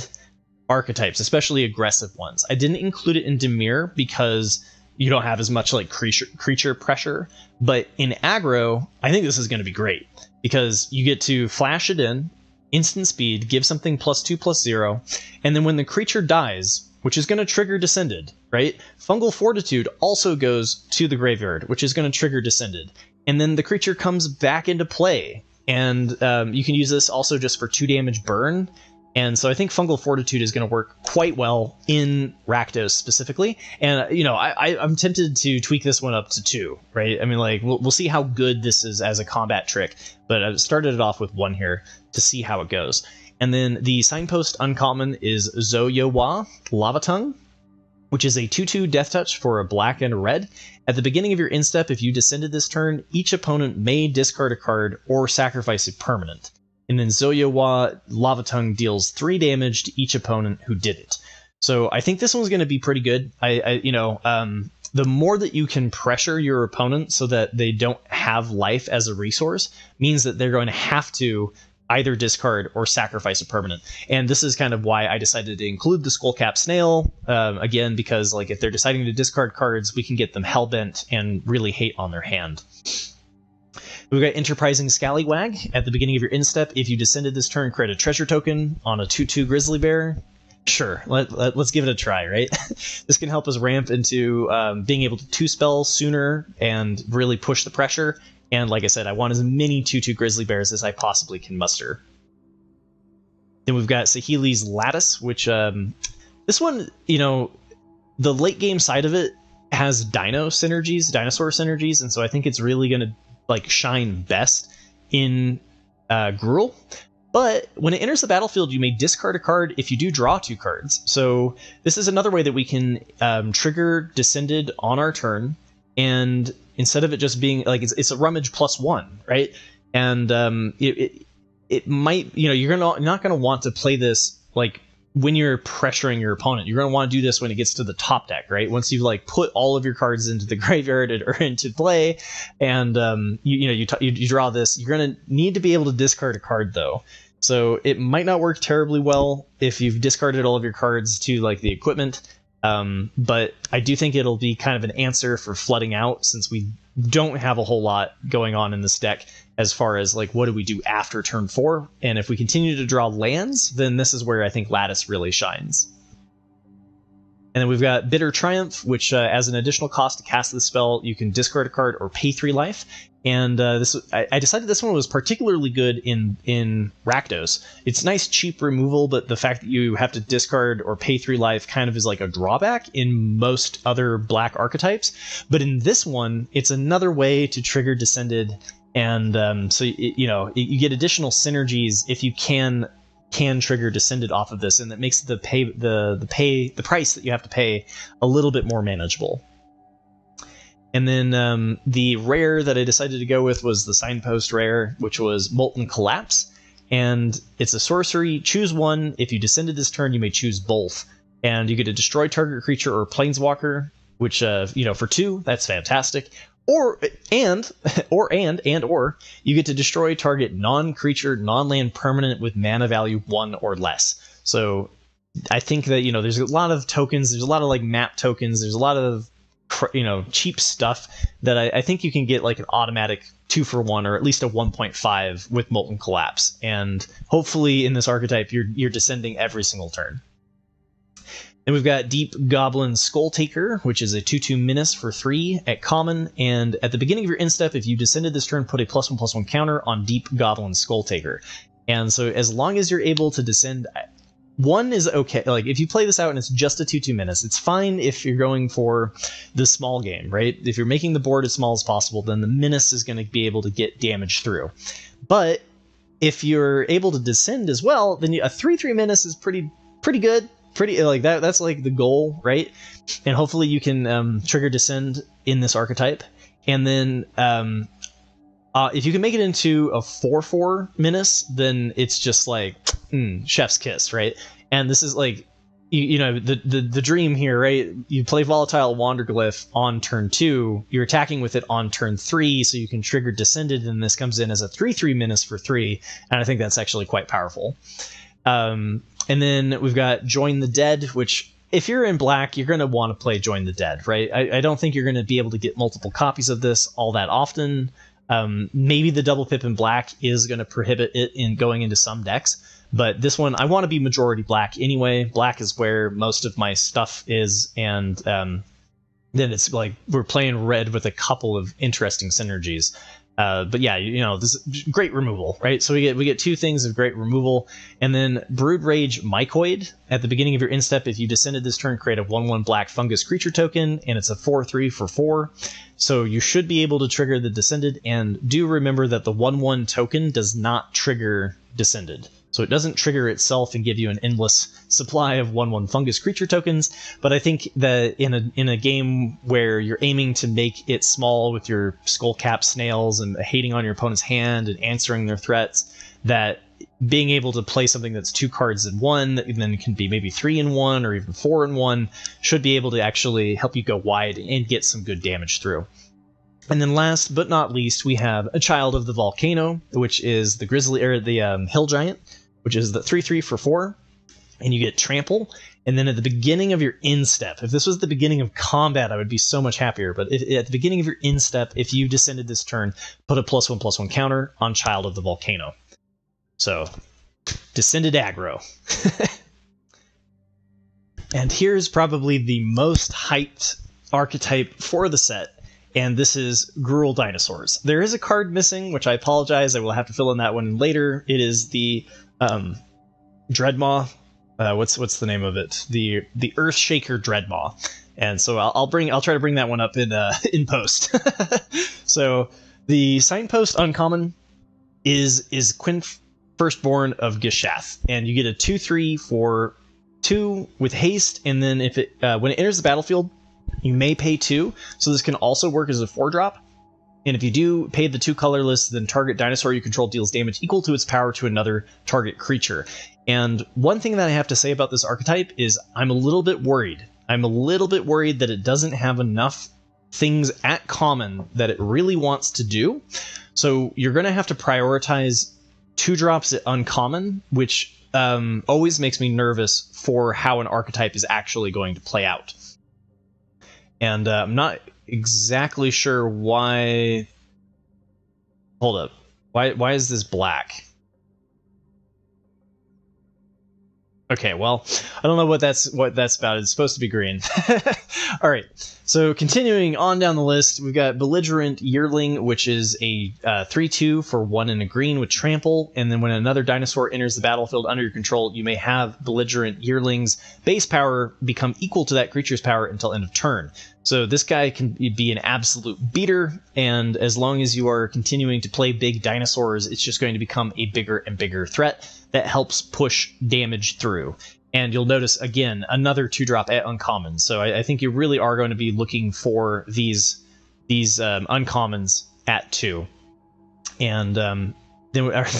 archetypes, especially aggressive ones. I didn't include it in Dimir because you don't have as much creature pressure, but in aggro, I think this is going to be great because you get to flash it in, instant speed, give something +2/+0, and then when the creature dies, which is going to trigger Descended, right? Fungal Fortitude also goes to the graveyard, which is going to trigger Descended. And then the creature comes back into play. And you can use this also just for 2 damage burn. And so I think Fungal Fortitude is going to work quite well in Rakdos specifically. And, I'm tempted to tweak this one up to 2, right? I mean, we'll see how good this is as a combat trick. But I started it off with 1 here to see how it goes. And then the Signpost uncommon is Zoyowa Lava Tongue, which is a 2/2 Death Touch for a black and a red. At the beginning of your instep, if you Descended this turn, each opponent may discard a card or sacrifice a permanent. And then Zoyowa Lava Tongue deals 3 damage to each opponent who did it. So I think this one's going to be pretty good. The more that you can pressure your opponent so that they don't have life as a resource means that they're going to have to either discard or sacrifice a permanent. And this is kind of why I decided to include the Skullcap Snail, again, because if they're deciding to discard cards, we can get them hellbent and really hate on their hand. We've got Enterprising Scallywag. At the beginning of your instep, if you Descended this turn, create a treasure token on a 2/2 Grizzly Bear. Sure, let's give it a try, right? This can help us ramp into being able to 2-spell sooner and really push the pressure. And like I said, I want as many 2/2 Grizzly Bears as I possibly can muster. Then we've got Saheeli's Lattice, which this one, the late game side of it has dinosaur synergies, and so I think it's really going to shine best in Gruul. But when it enters the battlefield, you may discard a card if you do draw 2 cards. So this is another way that we can trigger Descended on our turn, and instead of it just being like it's a rummage +1, right? And it might, you're not gonna want to play this like when you're pressuring your opponent. You're gonna want to do this when it gets to the top deck, right? Once you've like put all of your cards into the graveyard or into play, and you draw this, you're gonna need to be able to discard a card though. So it might not work terribly well if you've discarded all of your cards to like the equipment. But I do think it'll be kind of an answer for flooding out, since we don't have a whole lot going on in this deck as far as like what do we do after turn 4. And if we continue to draw lands, then this is where I think Lattice really shines. And then we've got Bitter Triumph, which as an additional cost to cast this spell, you can discard a card or pay 3 life. And I decided this one was particularly good in Rakdos. It's nice, cheap removal, but the fact that you have to discard or pay 3 life kind of is like a drawback in most other black archetypes. But in this one, it's another way to trigger Descended, and so you get additional synergies if you can trigger Descended off of this, and that makes the price that you have to pay a little bit more manageable. And then the rare that I decided to go with was the Signpost rare, which was Molten Collapse. And it's a sorcery. Choose one. If you descended this turn, you may choose both. And you get to destroy target creature or planeswalker, which, for 2, that's fantastic. Or you get to destroy target non-creature, non-land permanent with mana value 1 or less. So I think that, there's a lot of tokens. There's a lot of like map tokens. There's a lot of cheap stuff that I think you can get like an automatic 2-for-1 or at least a 1.5 with Molten Collapse, and hopefully in this archetype you're descending every single turn. Then we've got Deep Goblin Skulltaker, which is a 2/2 menace for 3 at common, and at the beginning of your end step, if you descended this turn, put a +1/+1 counter on Deep Goblin Skulltaker. And so as long as you're able to descend, 1 is okay. Like if you play this out and it's just a 2/2 menace, it's fine if you're going for the small game, right? If you're making the board as small as possible, then the menace is going to be able to get damage through. But if you're able to descend as well, then a 3/3 menace is pretty good. Pretty like that. That's like the goal, right? And hopefully you can trigger Descend in this archetype. And then if you can make it into a 4/4 menace, then it's just like chef's kiss, right? And this is like the dream here, right? You play Volatile Wanderglyph on turn 2, you're attacking with it on turn 3, so you can trigger Descended, and this comes in as a 3/3 menace for 3, and I think that's actually quite powerful. And then we've got Join the Dead, which if you're in black, you're going to want to play Join the Dead, right? I don't think you're going to be able to get multiple copies of this all that often. Maybe the double pip in black is going to prohibit it in going into some decks, but this one, I want to be majority black anyway. Black is where most of my stuff is, and then it's like we're playing red with a couple of interesting synergies. But yeah, this is great removal, right? So we get 2 things of great removal, and then Brood Rage Mycoid. At the beginning of your end step, if you descended this turn, create a 1/1 black fungus creature token, and it's a 4/3 for 4. So you should be able to trigger the Descended, and do remember that the 1/1 token does not trigger Descended. So it doesn't trigger itself and give you an endless supply of 1/1 fungus creature tokens, but I think that in a game where you're aiming to make it small with your skullcap snails and hating on your opponent's hand and answering their threats, that being able to play something that's 2 cards in 1, that then can be maybe 3 in 1 or even 4 in 1, should be able to actually help you go wide and get some good damage through. And then last but not least, we have a Child of the Volcano, which is the Hill Giant, which is the 3/3 for 4, and you get Trample. And then at the beginning of your end step, if this was the beginning of combat, I would be so much happier. But at the beginning of your end step, if you descended this turn, put a +1/+1 counter on Child of the Volcano. So, Descended aggro. And here's probably the most hyped archetype for the set, and this is Gruul Dinosaurs. There is a card missing, which I apologize. I will have to fill in that one later. It is the Dreadmaw. What's the name of it? The Earthshaker Dreadmaw. And so I'll try to bring that one up in post. So the Signpost uncommon is Firstborn of Gishath, and you get a 2/3 for 2 with haste, and then if it when it enters the battlefield, you may pay 2, so this can also work as a 4-drop. And if you do pay the 2 colorless, then target dinosaur you control deals damage equal to its power to another target creature. And one thing that I have to say about this archetype is I'm a little bit worried. I'm a little bit worried that it doesn't have enough things at common that it really wants to do. So you're going to have to prioritize 2 drops at uncommon, which always makes me nervous for how an archetype is actually going to play out. And I'm not exactly sure why. Hold up. Why is this black? Okay, well, I don't know what that's about. It's supposed to be green. All right. So continuing on down the list, we've got Belligerent Yearling, which is a 3/2 for 1 and a green with trample. And then when another dinosaur enters the battlefield under your control, you may have Belligerent Yearling's base power become equal to that creature's power until end of turn. So this guy can be an absolute beater, and as long as you are continuing to play big dinosaurs, it's just going to become a bigger and bigger threat that helps push damage through. And you'll notice, again, another 2-drop at uncommon. So I think you really are going to be looking for these uncommons at 2. And then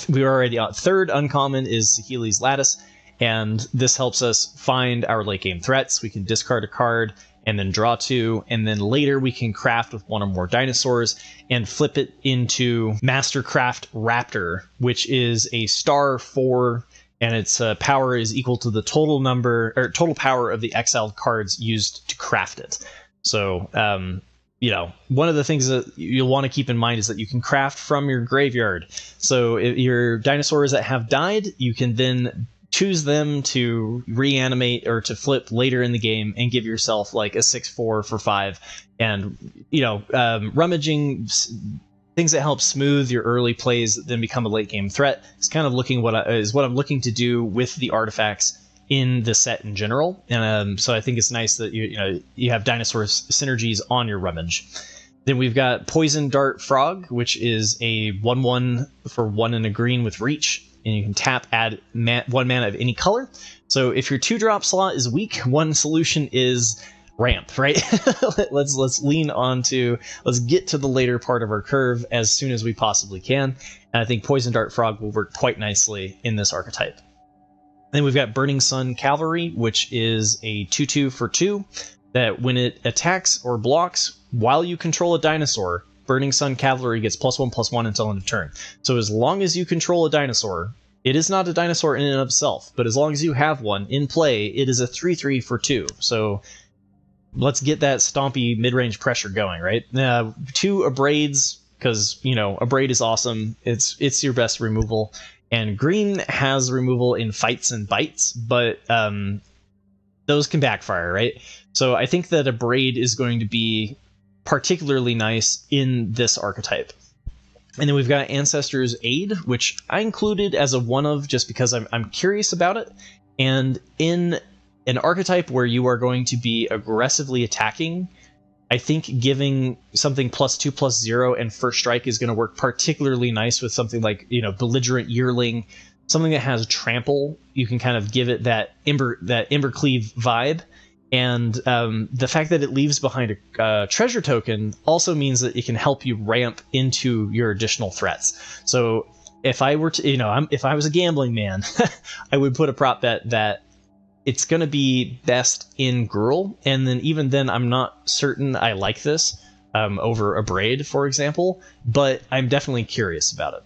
we were already on. Third uncommon is Saheeli's Lattice, and this helps us find our late game threats. We can discard a card and then draw 2, and then later we can craft with 1 or more dinosaurs and flip it into Mastercraft Raptor, which is a star 4, and its power is equal to the total number or total power of the exiled cards used to craft it. So, one of the things that you'll want to keep in mind is that you can craft from your graveyard. So if your dinosaurs that have died, you can then choose them to reanimate or to flip later in the game and give yourself like a 6/4 for 5. And, rummaging things that help smooth your early plays that then become a late game threat is kind of what I'm looking to do with the artifacts in the set in general. And so I think it's nice that you have dinosaur synergies on your rummage. Then we've got Poison Dart Frog, which is a 1/1 for 1 and a green with reach. And you can tap, add 1 mana of any color. So if your 2-drop slot is weak, one solution is ramp, right? let's get to the later part of our curve as soon as we possibly can. And I think Poison Dart Frog will work quite nicely in this archetype. Then we've got Burning Sun Cavalry, which is a 2/2 for 2 that when it attacks or blocks while you control a dinosaur, Burning Sun Cavalry gets +1/+1 until end of turn. So as long as you control a dinosaur, it is not a dinosaur in and of itself, but as long as you have one in play, it is a 3/3 for 2. So let's get that stompy mid-range pressure going, right? 2 Abrades, because, Abrade is awesome. It's your best removal. And green has removal in fights and bites, but those can backfire, right? So I think that Abrade is going to be particularly nice in this archetype. And then we've got Ancestors Aid, which I included as a one-of just because I'm curious about it. And in an archetype where you are going to be aggressively attacking, I think giving something +2/+0 and first strike is going to work particularly nice with something like, Belligerent Yearling, something that has trample. You can kind of give it that Embercleave vibe. And the fact that it leaves behind a treasure token also means that it can help you ramp into your additional threats. So if I were to, if I was a gambling man, I would put a prop bet that it's going to be best in Gruul. And then even then, I'm not certain I like this over a Braid, for example, but I'm definitely curious about it.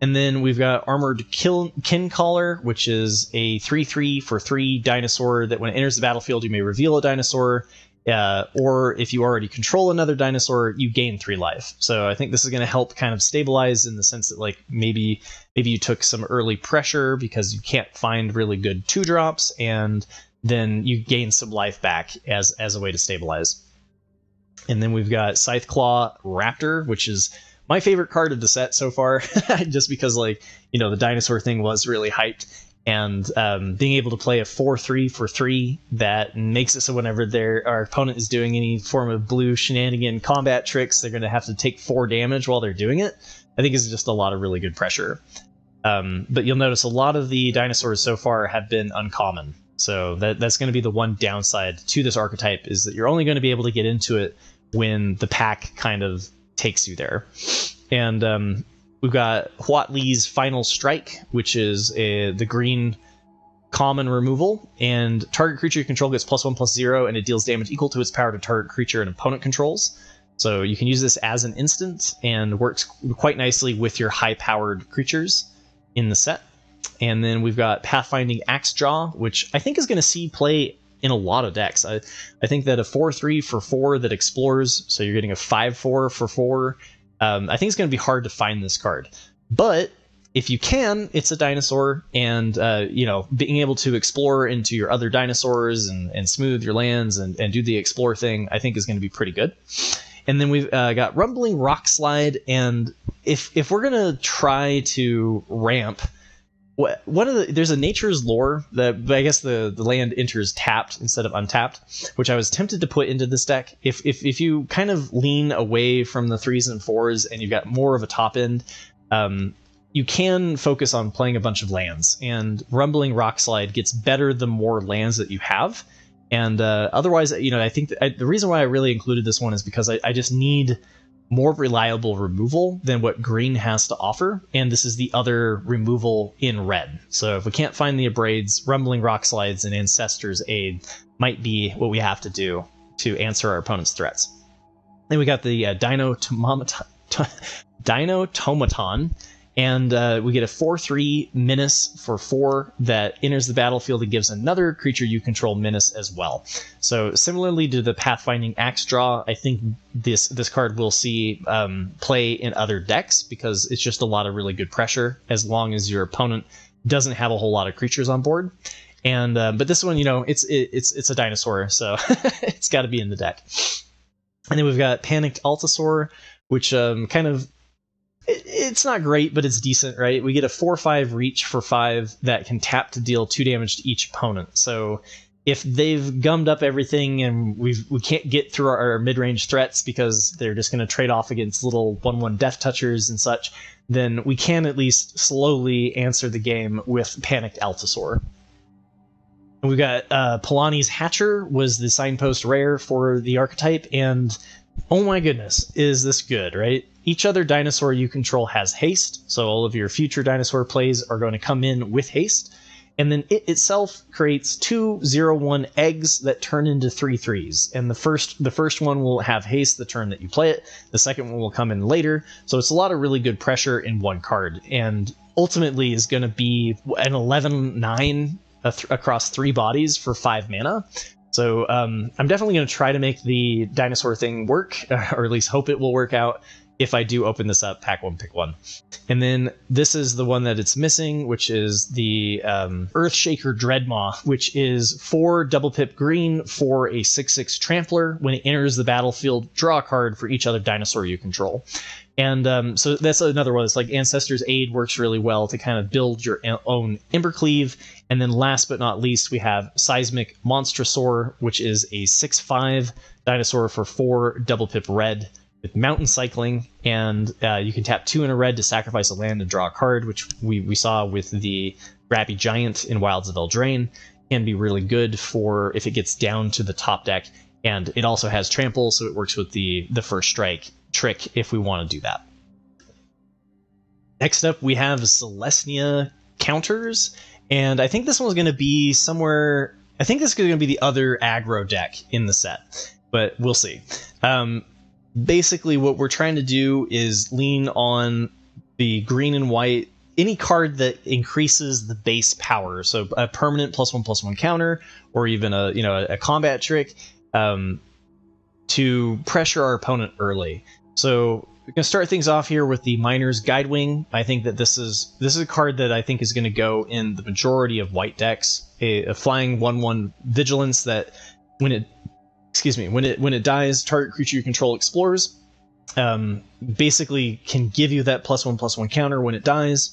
And then we've got Armored Kincaller, which is a 3/3 for 3 dinosaur that when it enters the battlefield, you may reveal a dinosaur, or if you already control another dinosaur, you gain 3 life. So I think this is going to help kind of stabilize in the sense that like maybe you took some early pressure because you can't find really good 2-drops, and then you gain some life back as a way to stabilize. And then we've got Scytheclaw Raptor, which is my favorite card of the set so far, just because the dinosaur thing was really hyped, and being able to play a 4/3 for 3 that makes it so whenever our opponent is doing any form of blue shenanigan combat tricks, they're going to have to take 4 damage while they're doing it. I think is just a lot of really good pressure. But you'll notice a lot of the dinosaurs so far have been uncommon. So that's going to be the one downside to this archetype, is that you're only going to be able to get into it when the pack kind of takes you there. And we've got Huatli's Final Strike, which is the green common removal, and target creature you control gets +1/+0, and it deals damage equal to its power to target creature an opponent controls. So you can use this as an instant, and works quite nicely with your high-powered creatures in the set. And then we've got Pathfinding Axejaw, which I think is going to see play in a lot of decks. I think that a 4/3 for 4 that explores, so you're getting a 5/4 for 4, I think it's going to be hard to find this card. But if you can, it's a dinosaur, and being able to explore into your other dinosaurs and smooth your lands and do the explore thing, I think is going to be pretty good. And then we've got Rumbling Rockslide, and if we're going to try to ramp, there's a Nature's Lore that I guess the land enters tapped instead of untapped, which I was tempted to put into this deck. If you kind of lean away from the 3s and 4s and you've got more of a top end, you can focus on playing a bunch of lands, and Rumbling Rockslide gets better the more lands that you have. And otherwise, I think the reason why I really included this one is because I just need more reliable removal than what green has to offer, and this is the other removal in red. So if we can't find the Abrades, Rumbling Rockslides and Ancestor's Aid might be what we have to do to answer our opponent's threats. Then we got the Dinotomaton, and we get a 4/3 Menace for 4 that enters the battlefield and gives another creature you control Menace as well. So similarly to the Pathfinding Axejaw, I think this card will see play in other decks, because it's just a lot of really good pressure as long as your opponent doesn't have a whole lot of creatures on board. And but this one, it's a dinosaur, so it's got to be in the deck. And then we've got Panicked Altasaur, which kind of, it's not great, but it's decent, right? We get a 4/5 reach for 5 that can tap to deal 2 damage to each opponent. So if they've gummed up everything and we can't get through our mid-range threats because they're just going to trade off against little 1/1 Death Touchers and such, then we can at least slowly answer the game with Panicked Altasaur. And we've got Polani's Hatcher was the signpost rare for the archetype, and oh my goodness, is this good, right? Each other dinosaur you control has haste, so all of your future dinosaur plays are going to come in with haste. And then it itself creates 2 0/1 eggs that turn into 3/3s. And the first one will have haste the turn that you play it. The second one will come in later. So it's a lot of really good pressure in one card. And ultimately is going to be an 11/9 across 3 bodies for 5 mana. So I'm definitely going to try to make the dinosaur thing work, or at least hope it will work out if I do open this up, pack 1, pick 1. And then this is the one that it's missing, which is the Earthshaker Dreadmaw, which is 4 double pip green for a 6/6 Trampler. When it enters the battlefield, draw a card for each other dinosaur you control. And so that's another one. It's like Ancestor's Aid works really well to kind of build your own Embercleave. And then last but not least, we have Seismic Monstrosaur, which is a 6/5 dinosaur for 4 double pip red with mountain cycling, and you can tap 2 in a red to sacrifice a land and draw a card, which we saw with the Grabby Giant in Wilds of Eldraine. Can be really good for if it gets down to the top deck, and it also has trample, so it works with the first strike trick if we want to do that. Next up, we have Selesnya Counters, and I think this one's going to be somewhere. I think this is going to be the other aggro deck in the set, but we'll see. Basically, what we're trying to do is lean on the green and white, any card that increases the base power, so a permanent +1/+1 counter, or even a combat trick, to pressure our opponent early. So we're going to start things off here with the Miner's Guidewing. I think that this is a card that I think is going to go in the majority of white decks. A flying 1/1 Vigilance that when it dies, target creature you control explores. Basically can give you that +1/+1 counter when it dies.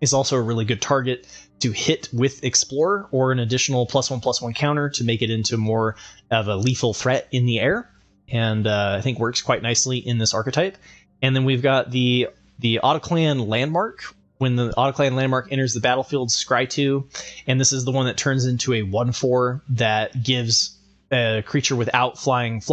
Is also a really good target to hit with Explore, or an additional +1/+1 counter to make it into more of a lethal threat in the air. And I think works quite nicely in this archetype. And then we've got the the Autoclan landmark. When the Autoclan landmark enters the battlefield, scry 2, and this is the one that turns into a 1/4 that gives a creature without flying.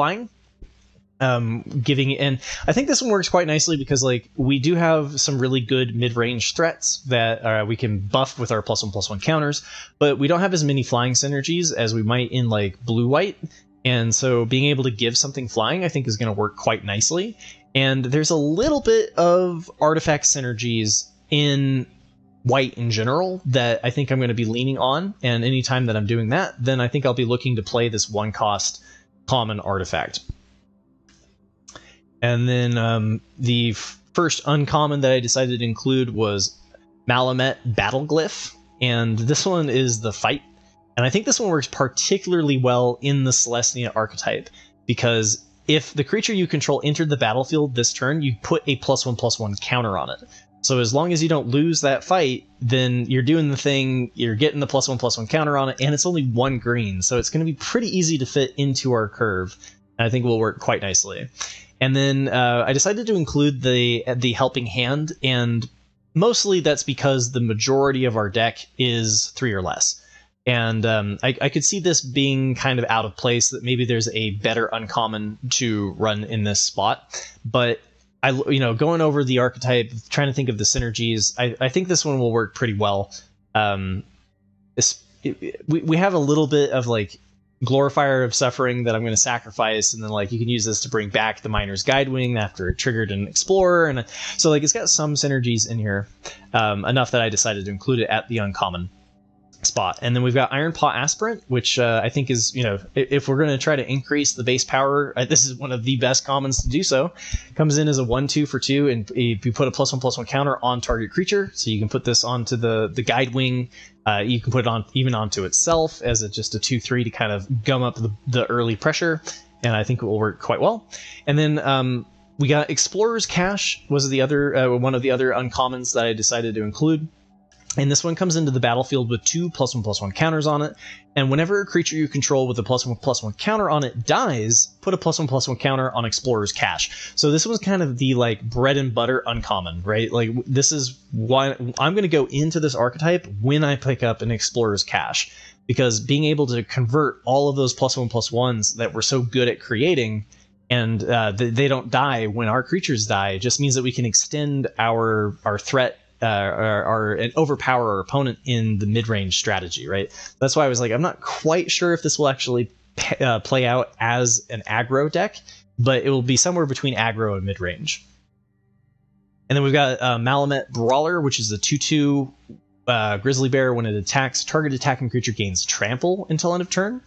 And I think this one works quite nicely because like we do have some really good mid-range threats that we can buff with our +1/+1 counters, but we don't have as many flying synergies as we might in like blue-white. And so being able to give something flying, I think, is going to work quite nicely. And there's a little bit of artifact synergies in white in general that I think I'm going to be leaning on. And anytime that I'm doing that, then I think I'll be looking to play this 1-cost common artifact. And then the first uncommon that I decided to include was Malamet Battleglyph. And this one is the fight. And I think this one works particularly well in the Selesnya archetype, because if the creature you control entered the battlefield this turn, you put a +1/+1 counter on it. So as long as you don't lose that fight, then you're doing the thing, you're getting the +1/+1 counter on it, and it's only 1 green. So it's going to be pretty easy to fit into our curve. And I think it will work quite nicely. And then I decided to include the Helping Hand, and mostly that's because the majority of our deck is 3 or less. And I could see this being kind of out of place, that maybe there's a better uncommon to run in this spot. But going over the archetype, trying to think of the synergies, I think this one will work pretty well. We have a little bit of like Glorifier of Suffering that I'm going to sacrifice, and then like you can use this to bring back the Miner's Guidewing after it triggered an Explorer, and so like it's got some synergies in here, enough that I decided to include it at the uncommon spot. And then we've got Iron Paw Aspirant, which I think is, if we're going to try to increase the base power, this is one of the best commons to do so. Comes in as a 1/2 for 2, and if you put a +1/+1 counter on target creature, so you can put this onto the Guidewing. You can put it on even onto itself as just a 2/3 to kind of gum up the early pressure, and I think it will work quite well. And then we got Explorer's Cache was the other one of the other uncommons that I decided to include. And this one comes into the battlefield with 2 +1/+1 counters on it. And whenever a creature you control with a +1/+1 counter on it dies, put a +1/+1 counter on Explorer's Cache. So this was kind of the like bread and butter uncommon, right? Like this is why I'm going to go into this archetype when I pick up an Explorer's Cache, because being able to convert all of those +1/+1s that we're so good at creating, and they don't die when our creatures die, just means that we can extend our threat and overpower our opponent in the mid-range strategy, right? That's why I was like, I'm not quite sure if this will actually play out as an aggro deck, but it will be somewhere between aggro and mid-range. And then we've got Malamet Brawler, which is a 2/2 Grizzly Bear. When it attacks, target attacking creature gains trample until end of turn.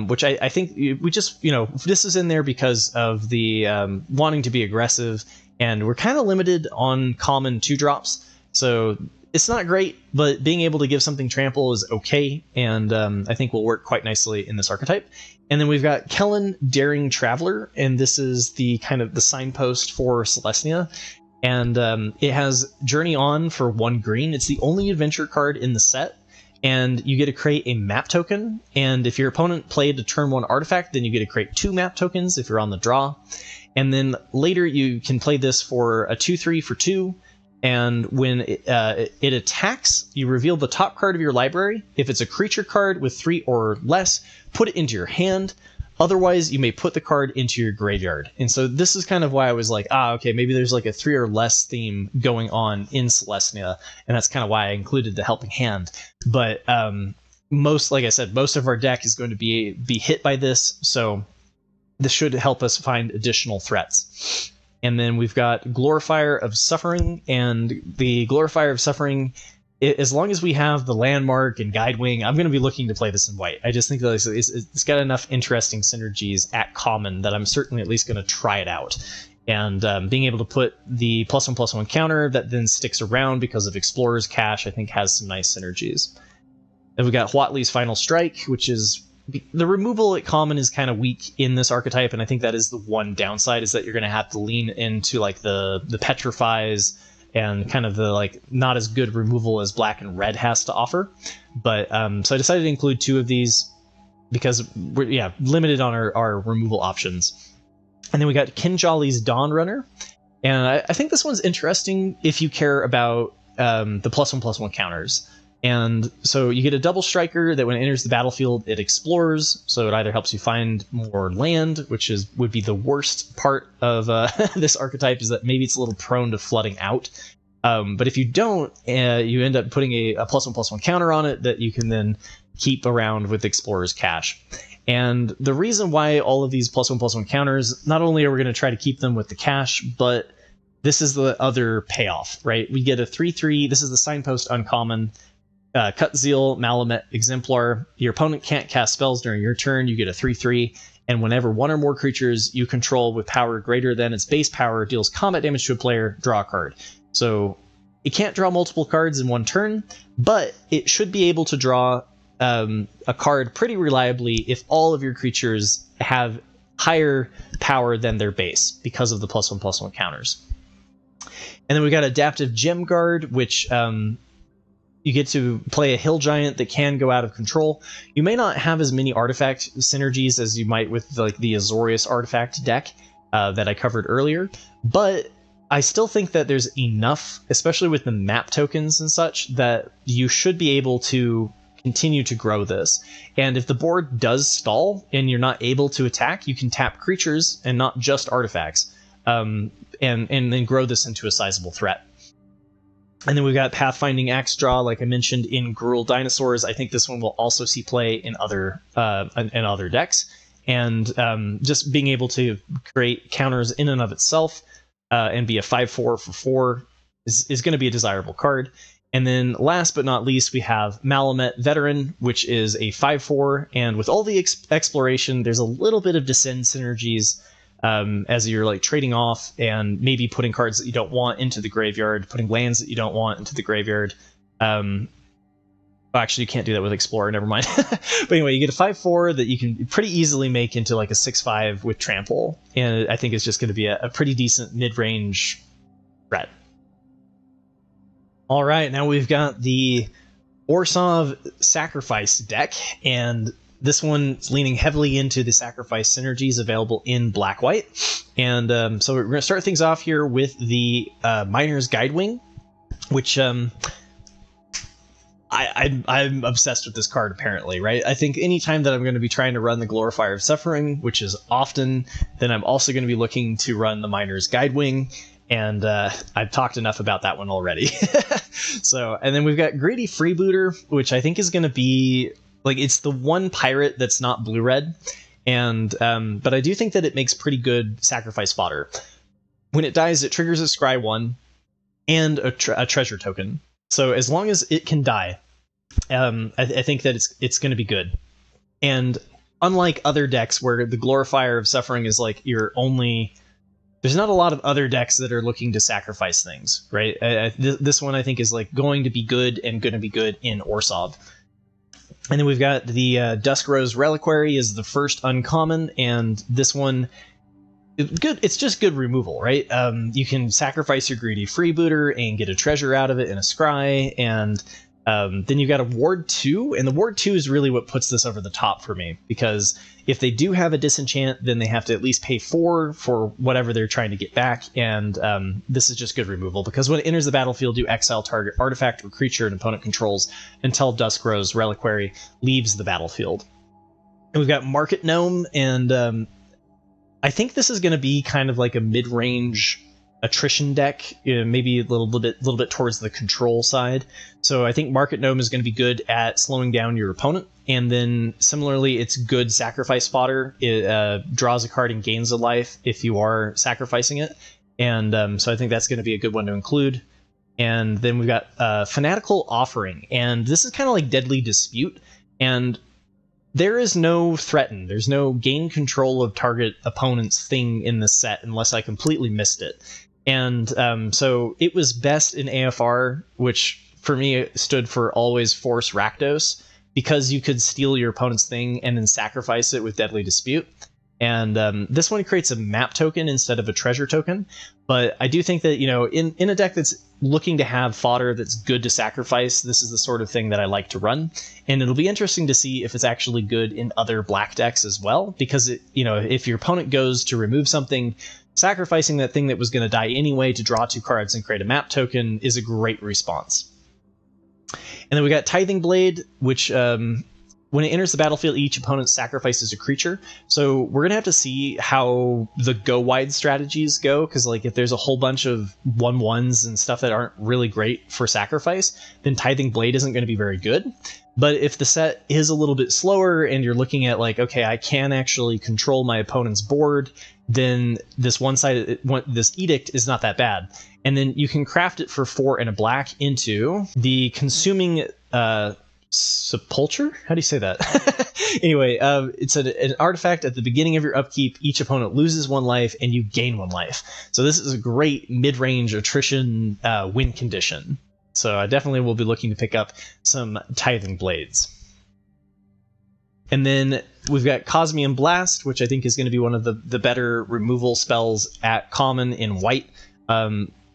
Which I think we just, this is in there because of the wanting to be aggressive, and we're kind of limited on common 2-drops, so it's not great, but being able to give something trample is okay, and I think will work quite nicely in this archetype. And then we've got Kellen Daring Traveler, and this is the kind of the signpost for Selesnya, and it has Journey On for 1 green. It's the only adventure card in the set. And you get to create a map token, and if your opponent played a turn 1 artifact, then you get to create 2 map tokens if you're on the draw. And then later you can play this for a 2/3 for 2, and when it attacks, you reveal the top card of your library. If it's a creature card with 3 or less, put it into your hand. Otherwise, you may put the card into your graveyard. And so this is kind of why I was like, okay, maybe there's like a 3 or less theme going on in Selesnya, and that's kind of why I included the Helping Hand. But like I said, most of our deck is going to be hit by this, so this should help us find additional threats. And then we've got Glorifier of Suffering, and the Glorifier of Suffering, as long as we have the Landmark and Guidewing, I'm going to be looking to play this in white. I just think that it's got enough interesting synergies at common that I'm certainly at least going to try it out. And being able to put the +1/+1 counter that then sticks around because of Explorer's Cache, I think has some nice synergies. Then we've got Huatli's Final Strike, which is the removal at common is kind of weak in this archetype, and I think that is the one downside, is that you're going to have to lean into like the Petrifies and kind of the like not as good removal as Black and Red has to offer. But so I decided to include 2 of these because we're limited on our removal options. And then we got Kinjali's Dawn Runner, And I think this one's interesting if you care about the +1/+1 counters. And so you get a double striker that when it enters the battlefield, it explores. So it either helps you find more land, which would be the worst part of this archetype, is that maybe it's a little prone to flooding out. But if you don't, you end up putting a +1/+1 counter on it that you can then keep around with Explorer's Cache. And the reason why all of these +1/+1 counters, not only are we going to try to keep them with the cache, but this is the other payoff, right? We get a 3/3. This is the Signpost uncommon. Cut Zeal, Malamet, Exemplar. Your opponent can't cast spells during your turn. You get a 3/3. And whenever one or more creatures you control with power greater than its base power deals combat damage to a player, draw a card. So it can't draw multiple cards in one turn, but it should be able to draw a card pretty reliably if all of your creatures have higher power than their base because of the +1/+1 counters. And then we got Adaptive Gem Guard, which you get to play a hill giant that can go out of control. You may not have as many artifact synergies as you might with like the Azorius artifact deck that I covered earlier, but I still think that there's enough, especially with the map tokens and such, that you should be able to continue to grow this. And if the board does stall and you're not able to attack, you can tap creatures and not just artifacts, and then grow this into a sizable threat. And then we've got Pathfinding Axe Draw, like I mentioned, in Gruul Dinosaurs. I think this one will also see play in other decks. And just being able to create counters in and of itself and be a 5/4 for 4 is going to be a desirable card. And then last but not least, we have Malamet Veteran, which is a 5/4. And with all the exploration, there's a little bit of Descend synergies as you're like trading off and maybe putting cards that you don't want into the graveyard, putting lands that you don't want into the graveyard. Actually, you can't do that with Explorer, never mind. But anyway, you get a 5/4 that you can pretty easily make into like a 6/5 with Trample. And I think it's just going to be a pretty decent mid-range threat. All right, now we've got the Orzhov Sacrifice deck, and this one's leaning heavily into the Sacrifice synergies available in Black-White. And so we're going to start things off here with the Miner's Guidewing, which I'm obsessed with this card, apparently, right? I think anytime that I'm going to be trying to run the Glorifier of Suffering, which is often, then I'm also going to be looking to run the Miner's Guidewing. And I've talked enough about that one already. So, and then we've got Greedy Freebooter, which I think is going to be, like, it's the one pirate that's not blue-red. And but I do think that it makes pretty good sacrifice fodder. When it dies, it triggers a Scry 1 and a treasure token. So as long as it can die, I think that it's going to be good. And unlike other decks where the Glorifier of Suffering is like your only... There's not a lot of other decks that are looking to sacrifice things, right? This one I think is like going to be good and going to be good in Orzhov. And then we've got the Duskrose Reliquary is the first uncommon, and this one, good. It's just good removal, right? You can sacrifice your Greedy Freebooter and get a treasure out of it in a scry, and then you've got a Ward 2, and the Ward 2 is really what puts this over the top for me, because if they do have a disenchant, then they have to at least pay 4 for whatever they're trying to get back, and this is just good removal, because when it enters the battlefield, you exile target artifact or creature an opponent controls until Duskrose Reliquary leaves the battlefield. And we've got Market Gnome, and I think this is going to be kind of like a mid-range attrition deck, maybe a little bit towards the control side. So I think Market Gnome is going to be good at slowing down your opponent, and then similarly it's good sacrifice fodder. It draws a card and gains a life if you are sacrificing it, and so I think that's going to be a good one to include. And then we've got Fanatical Offering, and this is kind of like Deadly Dispute, and there is no threaten. There's no gain control of target opponent's thing in this set unless I completely missed it. And so it was best in AFR, which for me stood for Always Force Rakdos, because you could steal your opponent's thing and then sacrifice it with Deadly Dispute. And this one creates a map token instead of a treasure token. But I do think that, you know, in a deck that's looking to have fodder that's good to sacrifice, this is the sort of thing that I like to run. And it'll be interesting to see if it's actually good in other black decks as well, because it, you know, if your opponent goes to remove something, sacrificing that thing that was going to die anyway to draw 2 cards and create a map token is a great response. And then we got Tithing Blade, which when it enters the battlefield, each opponent sacrifices a creature. So we're going to have to see how the go-wide strategies go, because like if there's a whole bunch of 1/1s and stuff that aren't really great for sacrifice, then Tithing Blade isn't going to be very good. But if the set is a little bit slower and you're looking at like, okay, I can actually control my opponent's board, then this this Edict is not that bad. And then you can craft it for 4 and a black into the Consuming Sepulture? How do you say that? Anyway, it's an artifact at the beginning of your upkeep. Each opponent loses 1 life and you gain 1 life. So this is a great mid-range attrition win condition. So I definitely will be looking to pick up some Tithing Blades. And then we've got Cosmium Blast, which I think is going to be one of the better removal spells at common in white.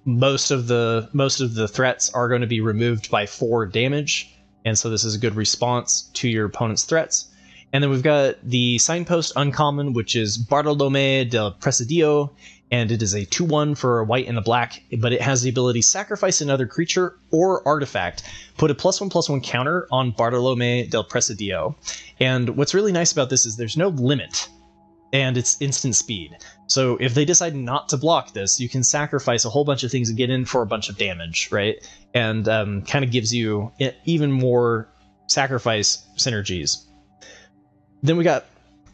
Most of the threats are going to be removed by 4 damage, and so this is a good response to your opponent's threats. And then we've got the Signpost Uncommon, which is Bartolomé del Presidio, and it is a 2/1 for a white and a black, but it has the ability sacrifice another creature or artifact, put a +1/+1 counter on Bartolomé del Presidio. And what's really nice about this is there's no limit, and it's instant speed. So if they decide not to block this, you can sacrifice a whole bunch of things and get in for a bunch of damage, right? And kind of gives you even more sacrifice synergies. Then we got,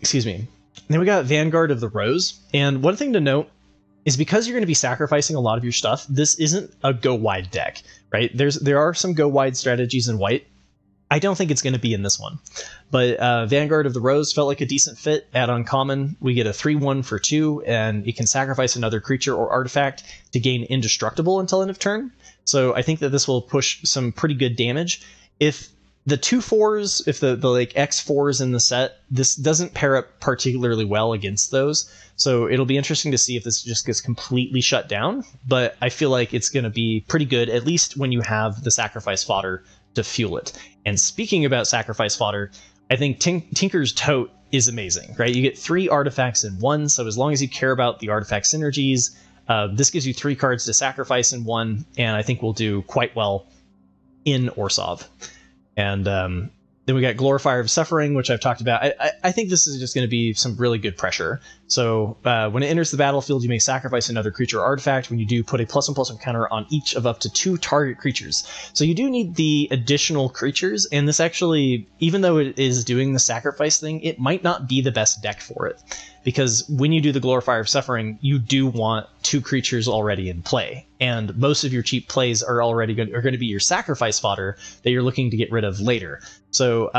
Vanguard of the Rose. And one thing to note is because you're going to be sacrificing a lot of your stuff, this isn't a go-wide deck, right? There are some go-wide strategies in white. I don't think it's going to be in this one. But Vanguard of the Rose felt like a decent fit at Uncommon. We get a 3/1 for 2, and you can sacrifice another creature or artifact to gain Indestructible until end of turn. So I think that this will push some pretty good damage. If the 2/4s, if the like X4s in the set, this doesn't pair up particularly well against those. So it'll be interesting to see if this just gets completely shut down. But I feel like it's going to be pretty good, at least when you have the sacrifice fodder to fuel it. And speaking about sacrifice fodder, I think Tinker's Tote is amazing, right? You get 3 artifacts in 1, so as long as you care about the artifact synergies, this gives you 3 cards to sacrifice in 1, and I think we'll do quite well in Orzhov. And then we got Glorifier of Suffering, which I've talked about. I think this is just going to be some really good pressure. So when it enters the battlefield, you may sacrifice another creature or artifact. When you do, put a +1/+1 counter on each of up to 2 target creatures. So you do need the additional creatures, and this actually, even though it is doing the sacrifice thing, it might not be the best deck for it. Because when you do the Glorifier of Suffering, you do want 2 creatures already in play. And most of your cheap plays are already going to be your sacrifice fodder that you're looking to get rid of later. So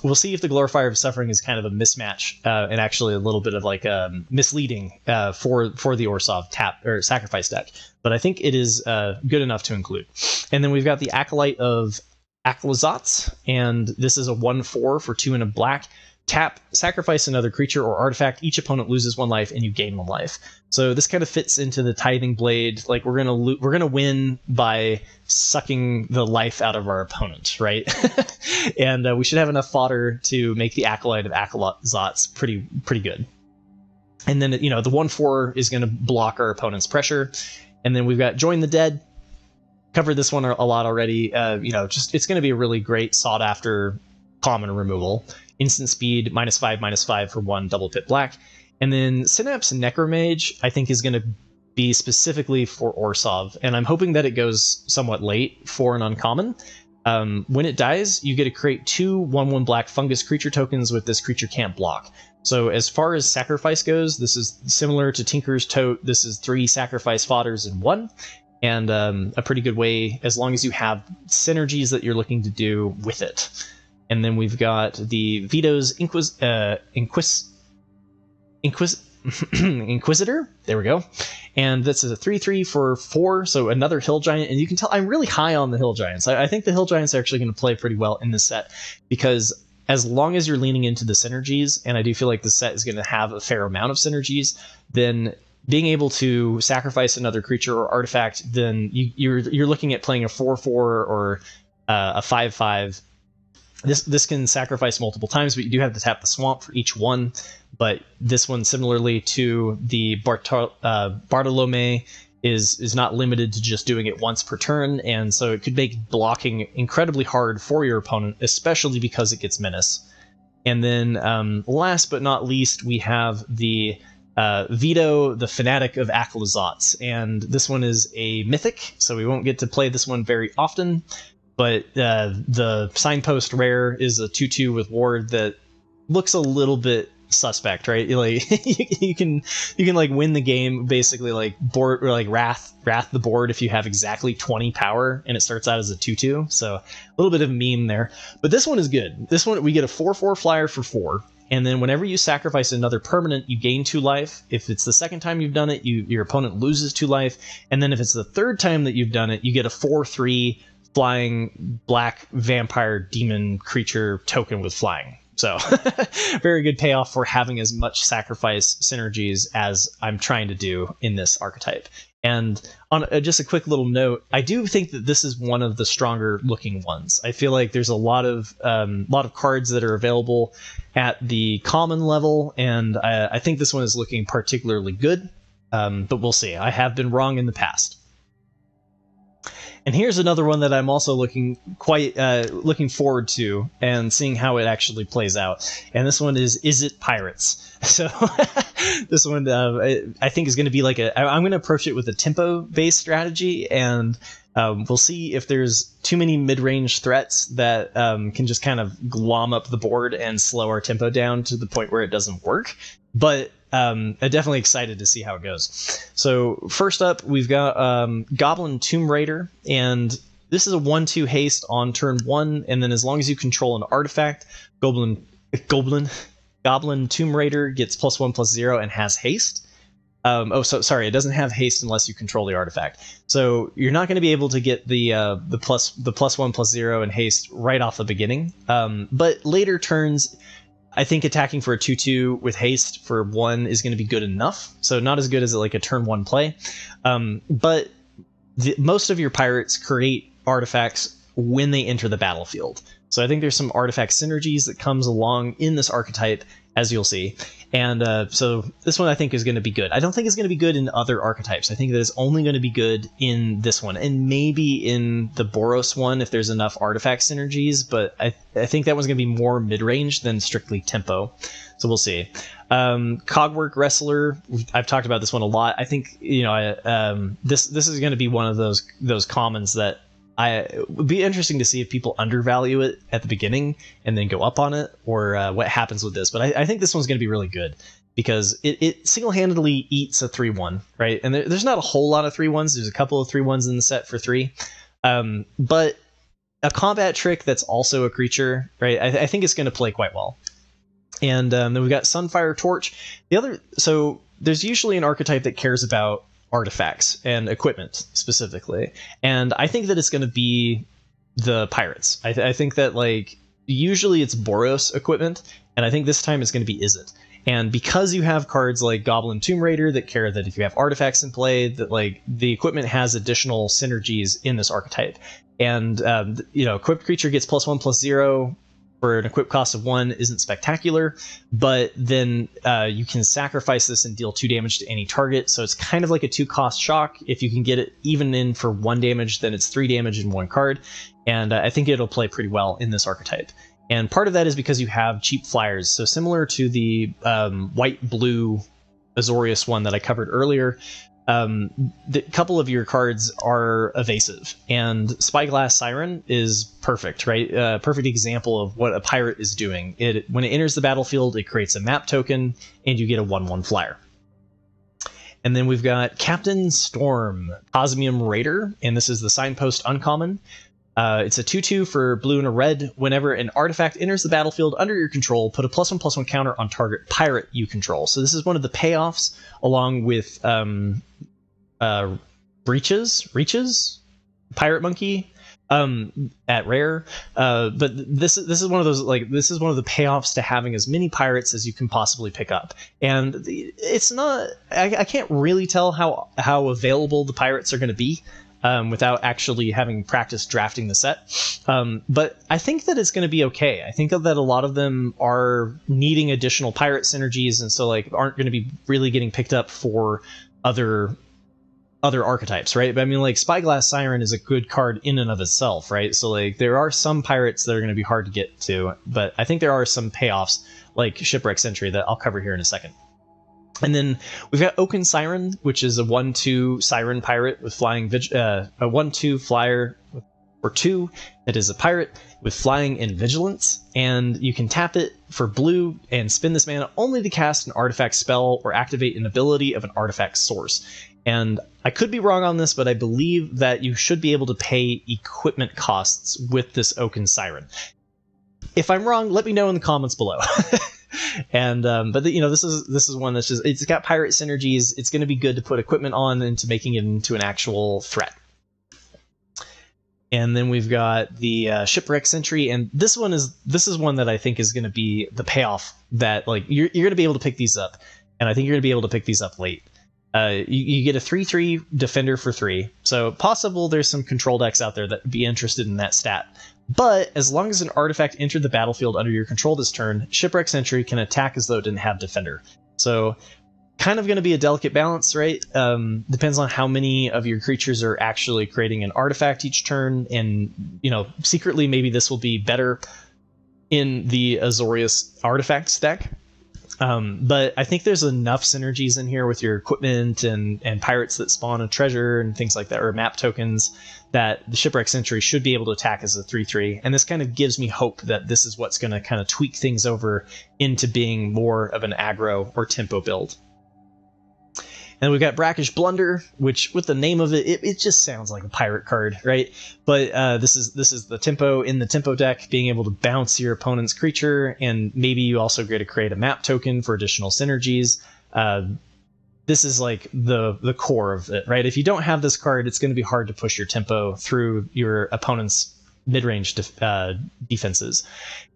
we'll see if the Glorifier of Suffering is kind of a mismatch and actually a little bit of like misleading for the Orzhov tap or sacrifice deck. But I think it is good enough to include. And then we've got the Acolyte of Aclazotz, and this is a 1/4 for 2 and a black. Tap, sacrifice another creature or artifact. Each opponent loses 1 life, and you gain 1 life. So this kind of fits into the Tithing Blade. Like we're gonna win by sucking the life out of our opponent, right? And we should have enough fodder to make the Acolyte of Aclazotz pretty good. And then the 1/4 is going to block our opponent's pressure. And then we've got Join the Dead. Covered this one a lot already. It's going to be a really great sought after common removal. Instant speed, -5/-5 for 1 double pit black. And then Synapse Necromage, I think, is going to be specifically for Orzhov. And I'm hoping that it goes somewhat late for an uncommon. When it dies, you get to create 2 1/1 black fungus creature tokens with this creature can't block. So as far as sacrifice goes, this is similar to Tinker's Tote. This is 3 sacrifice fodders in 1. And a pretty good way, as long as you have synergies that you're looking to do with it. And then we've got the Vito's Inquisitor. There we go. And this is a 3/3 for 4, so another Hill Giant. And you can tell I'm really high on the Hill Giants. I think the Hill Giants are actually going to play pretty well in this set, because as long as you're leaning into the synergies, and I do feel like the set is going to have a fair amount of synergies, then being able to sacrifice another creature or artifact, then you're looking at playing a 4/4 or a 5/5 This can sacrifice multiple times, but you do have to tap the swamp for each one. But this one, similarly to the Bartolome, is not limited to just doing it once per turn, and so it could make blocking incredibly hard for your opponent, especially because it gets Menace. And then last but not least, we have the Vito, the Fanatic of Akhlazotz, and this one is a mythic, so we won't get to play this one very often. But the Signpost rare is a 2/2 with ward that looks a little bit suspect, right? Like you can like win the game basically like board or like wrath the board if you have exactly 20 power and it starts out as a 2/2. So a little bit of a meme there. But this one is good. This one we get a 4/4 flyer for 4. And then whenever you sacrifice another permanent, you gain 2 life. If it's the second time you've done it, your opponent loses 2 life. And then if it's the third time that you've done it, you get a 4/3 flying black vampire demon creature token with flying. So very good payoff for having as much sacrifice synergies as I'm trying to do in this archetype. And on just a quick little note, I do think that this is one of the stronger looking ones. I feel like there's a lot of cards that are available at the common level, and I think this one is looking particularly good. But we'll see. I have been wrong in the past. And here's another one that I'm also looking forward to and seeing how it actually plays out. And this one is Izzet Pirates. So this one I think is going to be like I'm going to approach it with a tempo-based strategy, and we'll see if there's too many mid-range threats that can just kind of glom up the board and slow our tempo down to the point where it doesn't work. But I'm definitely excited to see how it goes. So first up, we've got Goblin Tomb Raider, and this is a 1/2 haste on turn 1, and then as long as you control an artifact, Goblin Tomb Raider gets +1/+0 and has haste. Sorry, it doesn't have haste unless you control the artifact. So you're not going to be able to get the +1/+0 and haste right off the beginning. But later turns, I think attacking for a 2/2 with haste for 1 is going to be good enough. So not as good as like a turn 1 play. But most of your pirates create artifacts when they enter the battlefield. So I think there's some artifact synergies that comes along in this archetype, as you'll see. And so this one I think is going to be good. I don't think it's going to be good in other archetypes. I think that it's only going to be good in this one, and maybe in the Boros one if there's enough artifact synergies, but I think that one's going to be more mid-range than strictly tempo. So we'll see. Cogwork Wrestler, I've talked about this one a lot. I think this is going to be one of those commons that it would be interesting to see if people undervalue it at the beginning and then go up on it, or what happens with this. But I think this one's going to be really good because it single-handedly eats a 3/1, right? And there's not a whole lot of 3/1s. There's a couple of 3/1s in the set for 3. But a combat trick that's also a creature, right? I think it's going to play quite well. And then we've got Sunfire Torch. So there's usually an archetype that cares about artifacts and equipment specifically, and I think that it's going to be the pirates. I think that like usually it's Boros equipment, and I think this time it's going to be Izzet. And because you have cards like Goblin Tomb Raider that care that if you have artifacts in play, that like the equipment has additional synergies in this archetype. And equipped creature gets +1/+0 for an equip cost of 1 isn't spectacular, but then you can sacrifice this and deal 2 damage to any target, so it's kind of like a 2-cost shock. If you can get it even in for 1 damage, then it's 3 damage in 1 card, and I think it'll play pretty well in this archetype. And part of that is because you have cheap flyers, so similar to the white-blue Azorius one that I covered earlier, the couple of your cards are evasive, and Spyglass Siren is perfect, right? Perfect example of what a pirate is doing. When it enters the battlefield, it creates a map token, and you get a 1/1 flyer. And then we've got Captain Storm, Cosmium Raider, and this is the Signpost uncommon. It's a 2/2 for blue and a red. Whenever an artifact enters the battlefield under your control, put a +1/+1 counter on target pirate you control. So this is one of the payoffs, along with Reaches, Pirate Monkey, at rare. But this is one of those, like, this is one of the payoffs to having as many pirates as you can possibly pick up. And it's not, I can't really tell how available the pirates are going to be. without actually having practiced drafting the set. But I think that it's going to be okay. I think that a lot of them are needing additional pirate synergies, and so like aren't going to be really getting picked up for other archetypes, right? But I mean, like Spyglass Siren is a good card in and of itself, right? So like there are some pirates that are going to be hard to get to, but I think there are some payoffs like Shipwreck Sentry that I'll cover here in a second. And then we've got Oaken Siren, which is a 1/2 Siren pirate with flying, a 1/2 flyer for 2 that is a pirate with flying and vigilance, and you can tap it for blue and spend this mana only to cast an artifact spell or activate an ability of an artifact source. And I could be wrong on this, but I believe that you should be able to pay equipment costs with this Oaken Siren. If I'm wrong, let me know in the comments below. And but you know, this is one that's just, it's got pirate synergies. It's going to be good to put equipment on into making it into an actual threat. And then we've got the Shipwreck Sentry, and this is one that I think is going to be the payoff that like you're going to be able to pick these up, and I think you're going to be able to pick these up late. You get a 3/3 defender for 3, so possible there's some control decks out there that would be interested in that stat. But as long as an artifact entered the battlefield under your control this turn, Shipwreck Sentry can attack as though it didn't have defender. So kind of going to be a delicate balance, right? Depends on how many of your creatures are actually creating an artifact each turn, and you know, secretly maybe this will be better in the Azorius artifacts deck. But I think there's enough synergies in here with your equipment and pirates that spawn a treasure and things like that, or map tokens, that the Shipwreck Sentry should be able to attack as a 3/3. And this kind of gives me hope that this is what's going to kind of tweak things over into being more of an aggro or tempo build. And we've got Brackish Blunder, which with the name of it just sounds like a pirate card, right? But this is the tempo in the tempo deck, being able to bounce your opponent's creature, and maybe you also get to create a map token for additional synergies. This is like the core of it, right? If you don't have this card, it's going to be hard to push your tempo through your opponent's mid-range defenses.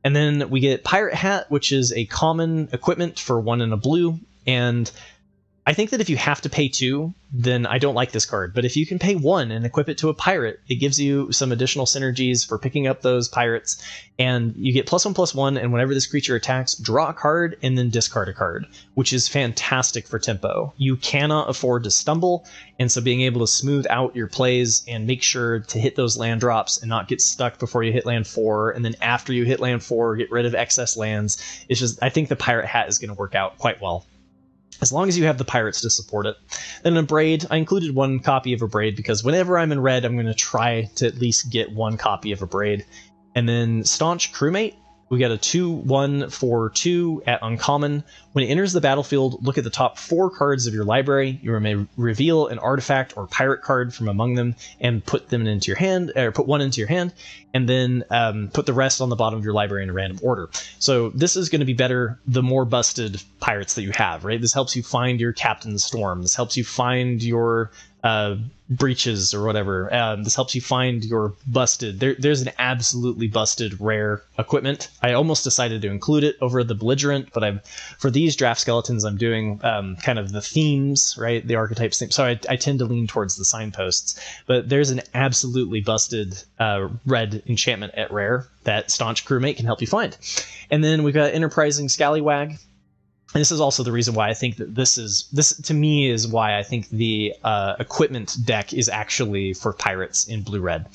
And then we get Pirate Hat, which is a common equipment for 1 and a blue, and I think that if you have to pay 2, then I don't like this card. But if you can pay 1 and equip it to a pirate, it gives you some additional synergies for picking up those pirates. And you get +1/+1, and whenever this creature attacks, draw a card and then discard a card, which is fantastic for tempo. You cannot afford to stumble, and so being able to smooth out your plays and make sure to hit those land drops and not get stuck before you hit land 4, and then after you hit land 4, get rid of excess lands. It's just, I think the Pirate Hat is going to work out quite well, as long as you have the pirates to support it. Then a Braid, I included 1 copy of a Braid because whenever I'm in red, I'm going to try to at least get 1 copy of a Braid. And then Staunch Crewmate, we got a 2/1 for 2 at uncommon. When it enters the battlefield, look at the top 4 cards of your library. You may reveal an artifact or pirate card from among them and put them into your hand, or put 1 into your hand, and then put the rest on the bottom of your library in a random order. So this is going to be better the more busted pirates that you have, right? This helps you find your Captain Storm. This helps you find your breaches or whatever. This helps you find your busted. There's an absolutely busted rare equipment. I almost decided to include it over the belligerent, but for these draft skeletons, I'm doing kind of the themes, right? The archetypes theme. So I tend to lean towards the signposts, but there's an absolutely busted red enchantment at rare that Staunch Crewmate can help you find. And then we've got Enterprising Scallywag. And this is also the reason why I think that this to me is why I think the equipment deck is actually for pirates in blue-red.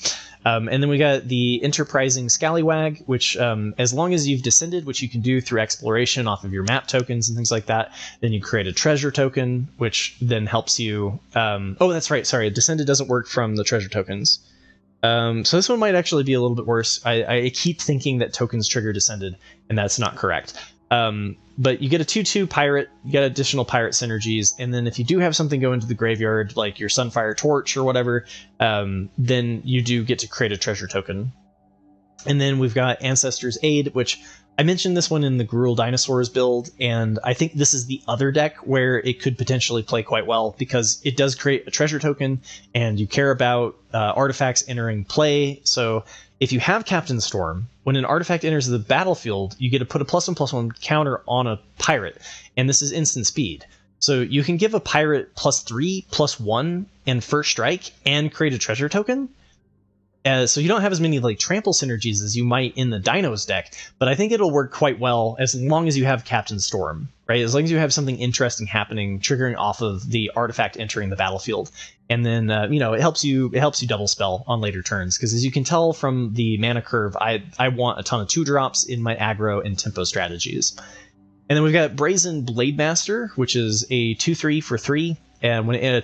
And then we got the Enterprising Scallywag, which as long as you've descended, which you can do through exploration off of your map tokens and things like that, then you create a treasure token, which then helps you... oh, that's right, sorry, descended doesn't work from the treasure tokens. So this one might actually be a little bit worse. I keep thinking that tokens trigger descended, and that's not correct. But you get a 2/2 pirate, you get additional pirate synergies, and then if you do have something go into the graveyard, like your Sunfire Torch or whatever, then you do get to create a treasure token. And then we've got Ancestor's Aid, which I mentioned this one in the Gruul Dinosaurs build, and I think this is the other deck where it could potentially play quite well, because it does create a treasure token, and you care about artifacts entering play. So if you have Captain Storm, when an artifact enters the battlefield, you get to put a +1/+1 counter on a pirate, and this is instant speed. So you can give a pirate +3/+1 and first strike and create a treasure token. So you don't have as many like trample synergies as you might in the Dinos deck, but I think it'll work quite well as long as you have Captain Storm, right? As long as you have something interesting happening, triggering off of the artifact entering the battlefield, and then it helps you double spell on later turns. Because as you can tell from the mana curve, I want a ton of 2-drops in my aggro and tempo strategies. And then we've got Brazen Blademaster, which is a 2/3 for 3, and whenever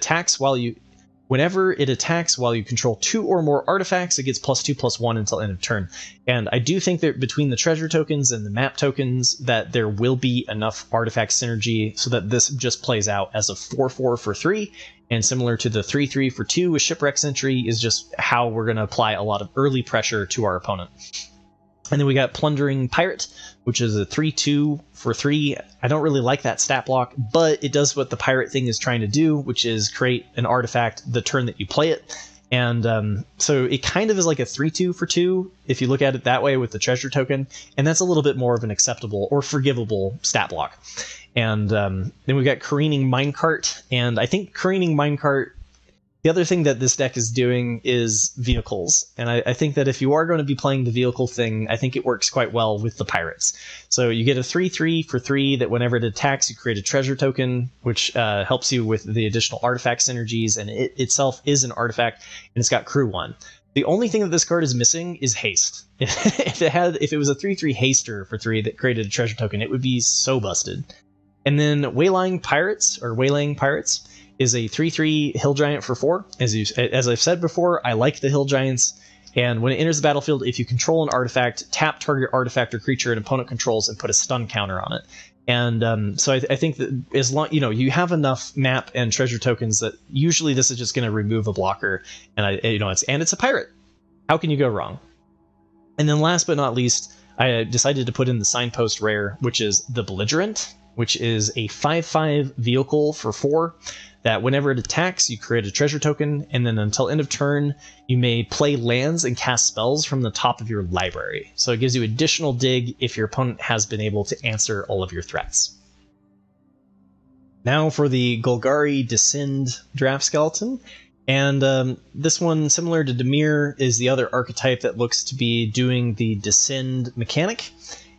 it attacks while you control 2 or more artifacts, it gets +2/+1 until end of turn. And I do think that between the treasure tokens and the map tokens, that there will be enough artifact synergy so that this just plays out as a 4/4 for 3. And similar to the 3/3 for 2 with Shipwreck Sentry, is just how we're going to apply a lot of early pressure to our opponent. And then we got Plundering Pirate, which is a 3/2 for 3. I don't really like that stat block, but it does what the pirate thing is trying to do, which is create an artifact the turn that you play it. And so it kind of is like a 3/2 for 2, if you look at it that way with the treasure token, and that's a little bit more of an acceptable or forgivable stat block. And then we've got Careening Minecart, and I think Careening Minecart, the other thing that this deck is doing is vehicles, and I think that if you are going to be playing the vehicle thing, I think it works quite well with the pirates. So you get a 3/3 for 3 that whenever it attacks, you create a treasure token, which helps you with the additional artifact synergies, and it itself is an artifact, and it's got Crew 1. The only thing that this card is missing is haste. If it was a 3/3 haster for 3 that created a treasure token, it would be so busted. And then Waylaying Pirates is a 3/3 Hill Giant for 4. As I've said before, I like the Hill Giants, and when it enters the battlefield, if you control an artifact, tap target artifact or creature an opponent controls and put a stun counter on it. And so I think that as long you have enough map and treasure tokens that usually this is just going to remove a blocker, and it's a pirate. How can you go wrong? And then last but not least, I decided to put in the Signpost rare, which is the Belligerent, which is a 5/5 vehicle for 4. That whenever it attacks, you create a treasure token, and then until end of turn, you may play lands and cast spells from the top of your library. So it gives you additional dig if your opponent has been able to answer all of your threats. Now for the Golgari Descend draft skeleton. And this one, similar to Dimir, is the other archetype that looks to be doing the Descend mechanic.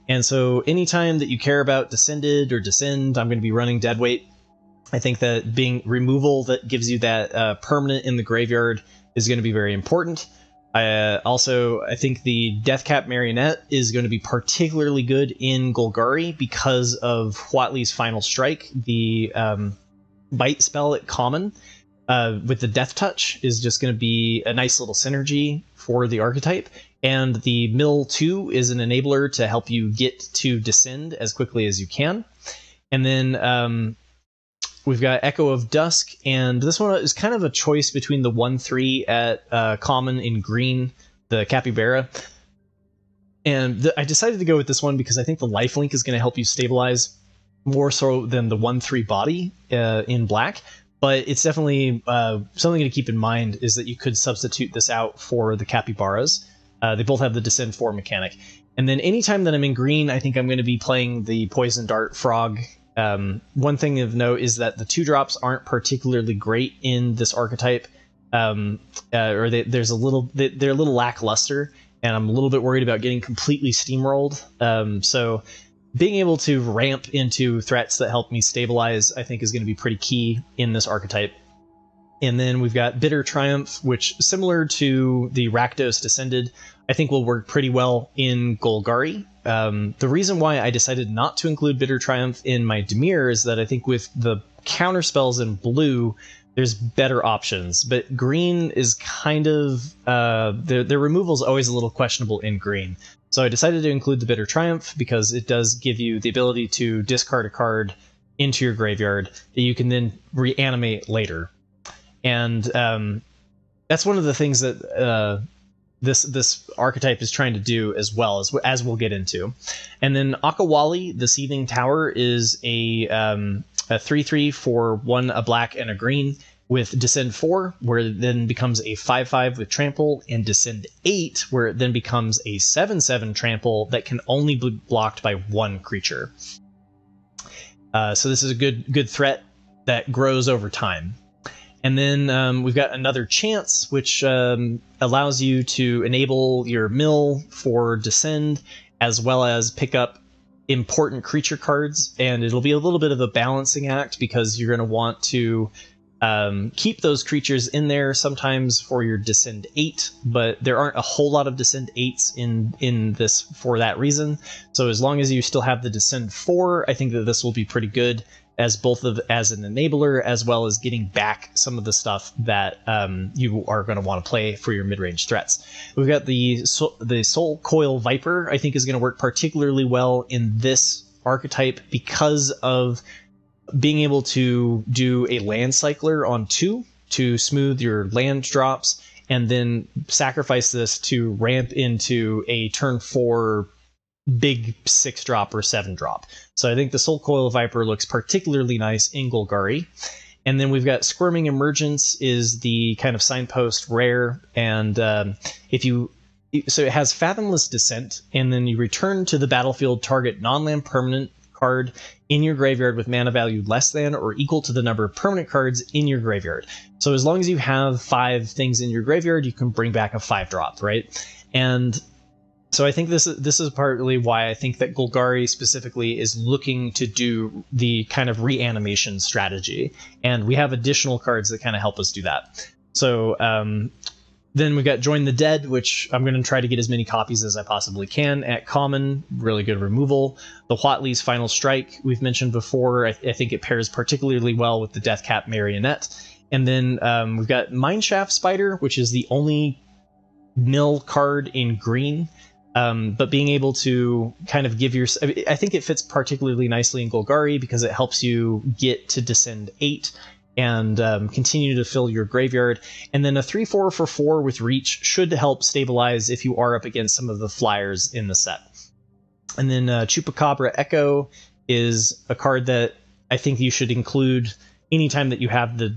And so anytime that you care about Descended or Descend, I'm going to be running Deadweight. I think that being removal that gives you that permanent in the graveyard is going to be very important. I think the Deathcap Marionette is going to be particularly good in Golgari because of Huatli's Final Strike. The bite spell at common with the Death Touch is just going to be a nice little synergy for the archetype. And the Mill 2 is an enabler to help you get to Descend as quickly as you can. And then we've got Echo of Dusk, and this one is kind of a choice between the 1/3 at common in green, the Capybara. And I decided to go with this one because I think the lifelink is going to help you stabilize more so than the 1/3 body in black. But it's definitely something to keep in mind is that you could substitute this out for the Capybaras. They both have the Descend 4 mechanic. And then anytime that I'm in green, I think I'm going to be playing the Poison Dart Frog. One thing of note is that the 2-drops aren't particularly great in this archetype, they're a little lackluster, and I'm a little bit worried about getting completely steamrolled. So being able to ramp into threats that help me stabilize, I think, is going to be pretty key in this archetype. And then we've got Bitter Triumph, which, similar to the Rakdos Descended, I think will work pretty well in Golgari. The reason why I decided not to include Bitter Triumph in my Dimir is that I think with the counter spells in blue, there's better options. But green is kind of... their removal is always a little questionable in green. So I decided to include the Bitter Triumph because it does give you the ability to discard a card into your graveyard that you can then reanimate later. And that's one of the things that this archetype is trying to do as well, as we'll get into. And then Akawali, the Seething Tower, is a 3/3 for 1, a black, and a green, with Descend 4, where it then becomes a 5/5 with Trample, and Descend 8, where it then becomes a 7/7 Trample that can only be blocked by 1 creature. So this is a good threat that grows over time. And then we've got another chance, which allows you to enable your mill for Descend, as well as pick up important creature cards. And it'll be a little bit of a balancing act, because you're going to want to keep those creatures in there sometimes for your Descend 8, but there aren't a whole lot of Descend 8s in this for that reason. So as long as you still have the Descend 4, I think that this will be pretty good as as an enabler, as well as getting back some of the stuff that you are going to want to play for your mid-range threats. We've got the Soul Coil Viper. I think is going to work particularly well in this archetype because of being able to do a land cycler on 2 to smooth your land drops, and then sacrifice this to ramp into a turn 4 big 6-drop or 7-drop. So I think the Soul Coil Viper looks particularly nice in Golgari. And then we've got Squirming Emergence is the kind of signpost rare, and so it has Fathomless Descent, and then you return to the battlefield target non-land permanent card in your graveyard with mana value less than or equal to the number of permanent cards in your graveyard. So as long as you have 5 things in your graveyard, you can bring back a 5-drop, right? And so I think this is partly why I think that Golgari specifically is looking to do the kind of reanimation strategy, and we have additional cards that kind of help us do that. So then we've got Join the Dead, which I'm going to try to get as many copies as I possibly can at common. Really good removal. The Huatli's Final Strike, we've mentioned before. I think it pairs particularly well with the Deathcap Marionette. And then we've got Mineshaft Spider, which is the only mill card in green. But being able to kind of give your... I think it fits particularly nicely in Golgari because it helps you get to Descend 8 and continue to fill your graveyard. And then a 3/4 for 4 with Reach should help stabilize if you are up against some of the flyers in the set. And then Chupacabra Echo is a card that I think you should include anytime that you have the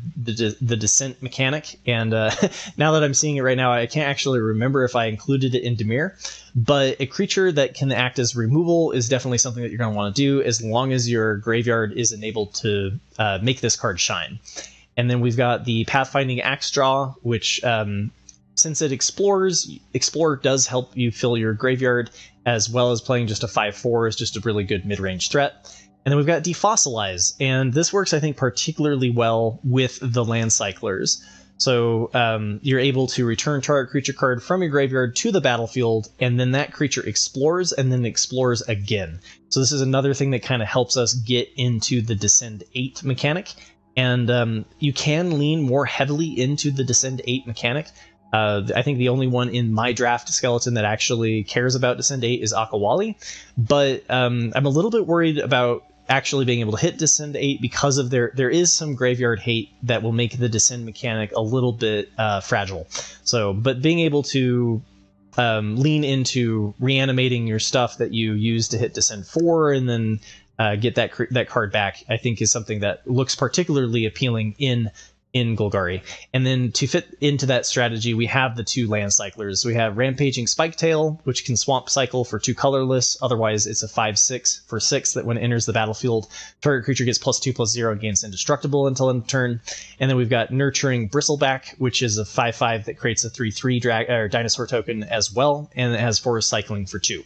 Descent mechanic. And now that I'm seeing it right now, I can't actually remember if I included it in Dimir. But a creature that can act as removal is definitely something that you're going to want to do as long as your graveyard is enabled to make this card shine. And then we've got the Pathfinding Axe Draw, which since it explores, Explore does help you fill your graveyard, as well as playing just a 5/4 is just a really good mid-range threat. And then we've got Defossilize, and this works, I think, particularly well with the land cyclers. So you're able to return target creature card from your graveyard to the battlefield, and then that creature explores and then explores again. So this is another thing that kind of helps us get into the Descend 8 mechanic. And you can lean more heavily into the Descend 8 mechanic. I think the only one in my draft skeleton that actually cares about Descend 8 is Akawali. But I'm a little bit worried about actually being able to hit Descend 8 because of there is some graveyard hate that will make the Descend mechanic a little bit fragile. So, but being able to lean into reanimating your stuff that you use to hit Descend 4 and then get that card back, I think is something that looks particularly appealing in Golgari. And then to fit into that strategy, we have the 2 land cyclers. We have Rampaging Spiketail, which can swamp cycle for 2 colorless. Otherwise, it's a 5/6 for 6 that when it enters the battlefield, target creature gets +2/+0 and gains indestructible until end of turn. And then we've got Nurturing Bristleback, which is a 5/5 that creates a 3/3 dinosaur token as well, and it has forest cycling for 2.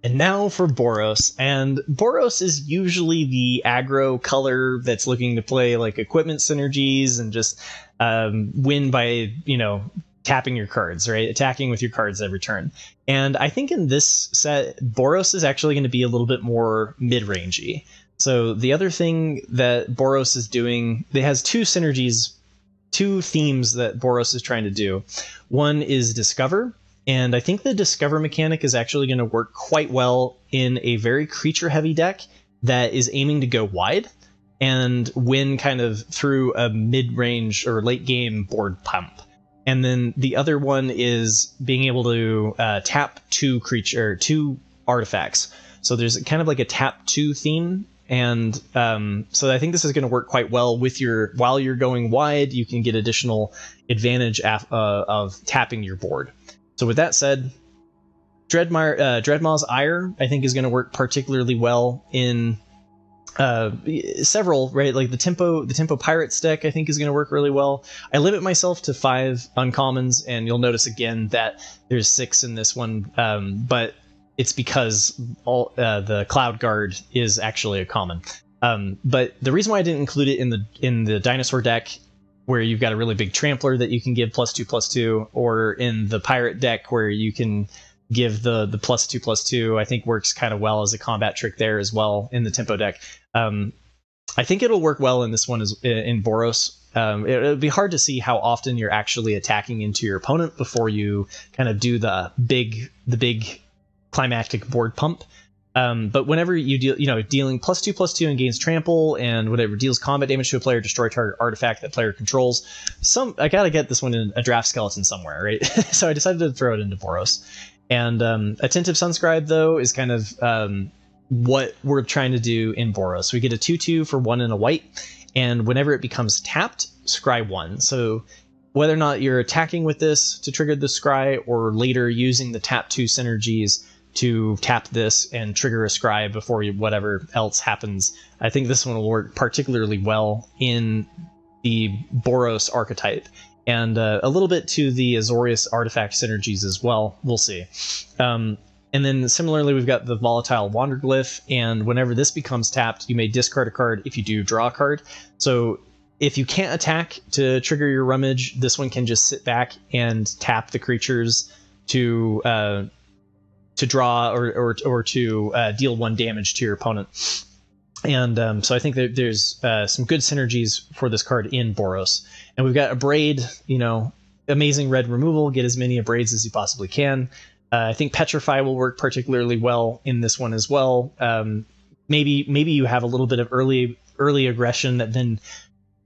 And now for Boros, and Boros is usually the aggro color that's looking to play like equipment synergies and just win by, tapping your cards, right? Attacking with your cards every turn. And I think in this set, Boros is actually going to be a little bit more mid-rangey. So the other thing that Boros is doing, it has 2 synergies, 2 themes that Boros is trying to do. One is Discover. And I think the Discover mechanic is actually going to work quite well in a very creature-heavy deck that is aiming to go wide and win kind of through a mid-range or late-game board pump. And then the other one is being able to tap 2 artifacts. So there's kind of like a tap 2 theme. And so I think this is going to work quite well with while you're going wide, you can get additional advantage of tapping your board. So with that said, Dreadmaw's Ire, I think, is going to work particularly well in several, right? Like the tempo Pirates deck I think is going to work really well. I limit myself to 5 uncommons, and you'll notice again that there's 6 in this one, but it's because all the Cloud Guard is actually a common. But the reason why I didn't include it in the dinosaur deck, where you've got a really big trampler that you can give +2/+2, or in the pirate deck where you can give the +2/+2, I think works kind of well as a combat trick there as well in the tempo deck. I think it'll work well in this one in Boros. It'll be hard to see how often you're actually attacking into your opponent before you kind of do the big climactic board pump. But whenever you deal, dealing +2/+2 and gains trample, and whatever deals combat damage to a player, destroy target artifact that player controls. I gotta get this one in a draft skeleton somewhere, right? So I decided to throw it into Boros. And Attentive Sunscribe, though, is kind of what we're trying to do in Boros. We get a 2/2 for 1 and a white, and whenever it becomes tapped, scry 1. So whether or not you're attacking with this to trigger the scry, or later using the tap 2 synergies to tap this and trigger a scry before whatever else happens, I think this one will work particularly well in the Boros archetype. And a little bit to the Azorius artifact synergies as well. We'll see. And then similarly, we've got the Volatile Wanderglyph, and whenever this becomes tapped, you may discard a card. If you do, draw a card. So if you can't attack to trigger your Rummage, this one can just sit back and tap the creatures to draw or to deal 1 damage to your opponent. And so I think that there's some good synergies for this card in Boros. And we've got Abrade, amazing red removal. Get as many Abrades as you possibly can. I think Petrify will work particularly well in this one as well. Maybe you have a little bit of early aggression that then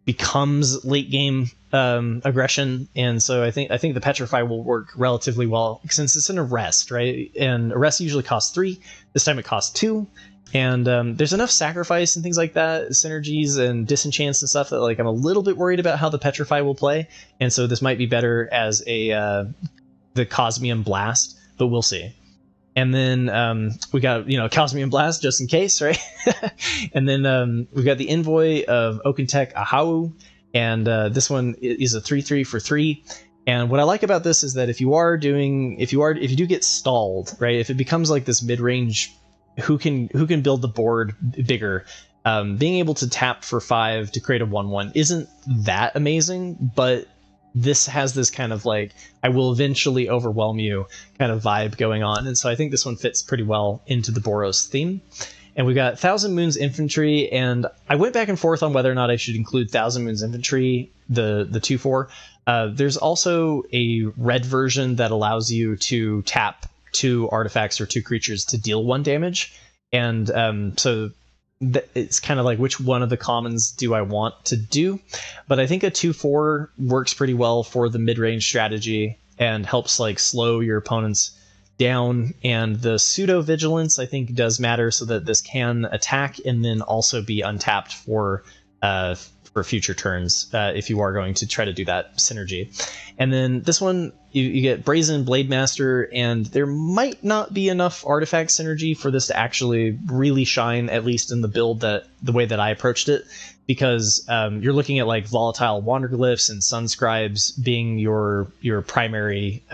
becomes late game aggression, and so I think the Petrify will work relatively well since it's an arrest, right? And arrest usually costs 3. This time it costs 2. And there's enough sacrifice and things like that, synergies and disenchants and stuff, that I'm a little bit worried about how the Petrify will play. And so this might be better as the Cosmium Blast, but we'll see. And then we got Cosmium Blast just in case, right? And then we've got the Envoy of Okentek Ahau, and this one is a 3/3 for 3. And what I like about this is that if you do get stalled, right? If it becomes like this mid-range, who can build the board bigger, being able to tap for 5 to create a 1/1 isn't that amazing, but this has this kind of I will eventually overwhelm you kind of vibe going on. And so I think this one fits pretty well into the Boros theme. And we've got Thousand Moons Infantry, and I went back and forth on whether or not I should include Thousand Moons Infantry, the 2/4. There's also a red version that allows you to tap 2 artifacts or 2 creatures to deal 1 damage. And so it's kind of which one of the commons do I want to do? But I think a 2/4 works pretty well for the mid-range strategy and helps slow your opponents down. And the Pseudo Vigilance I think does matter, so that this can attack and then also be untapped for future turns if you are going to try to do that synergy. And then this one, you get Brazen Blade Master, and there might not be enough artifact synergy for this to actually really shine, at least in the build the way that I approached it, because you're looking at Volatile Wanderglyphs and Sunscribes being your primary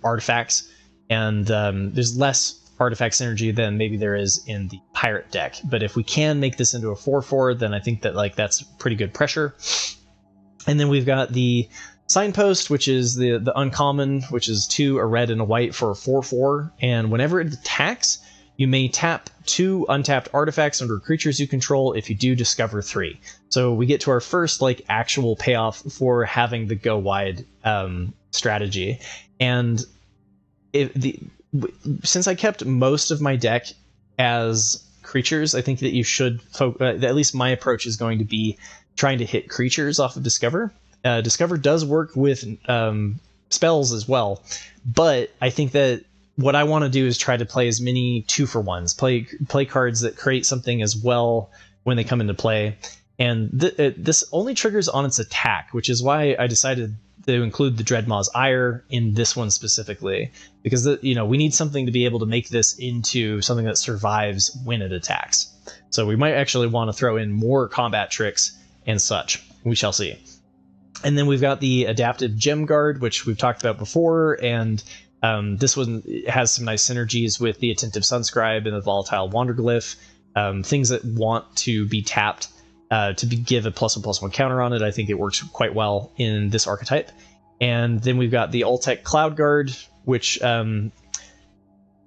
artifacts, and there's less artifact synergy than maybe there is in the pirate deck. But if we can make this into a 4/4, then I think that that's pretty good pressure. And then we've got the Signpost, which is the uncommon, which is 2, a red and a white for a 4/4. And whenever it attacks, you may tap 2 untapped artifacts under creatures you control. If you do, discover 3. So we get to our first actual payoff for having the go wide strategy. And since I kept most of my deck as creatures, I think that you should at least my approach is going to be trying to hit creatures off of Discover. Discover does work with spells as well, but I think that what I want to do is try to play as many 2-for-1s, play cards that create something as well when they come into play. And this only triggers on its attack, which is why I decided to include the Dreadmaw's Ire in this one specifically, because we need something to be able to make this into something that survives when it attacks. So we might actually want to throw in more combat tricks and such. We shall see. And then we've got the Adaptive Gem Guard, which we've talked about before, and this one has some nice synergies with the Attentive Sunscribe and the Volatile Wanderglyph, things that want to be tapped to give a +1/+1 counter on it. I think it works quite well in this archetype. And then we've got the Ultec Cloud Guard, which helps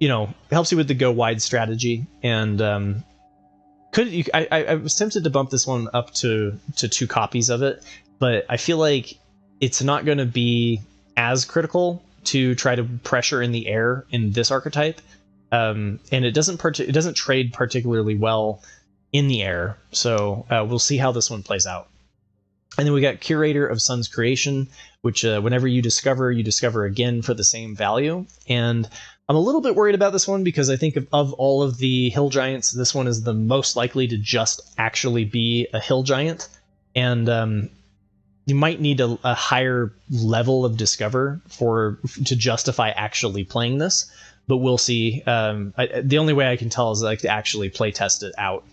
you with the go wide strategy. And I was tempted to bump this one up to 2 copies of it, but I feel like it's not going to be as critical to try to pressure in the air in this archetype, and it doesn't trade particularly well in the air. So we'll see how this one plays out. And then we got Curator of Sun's Creation, which whenever you discover again for the same value. And I'm a little bit worried about this one because I think of all of the hill giants, this one is the most likely to just actually be a hill giant. And you might need a higher level of discover to justify actually playing this, but we'll see. The only way I can tell is to actually play test it out.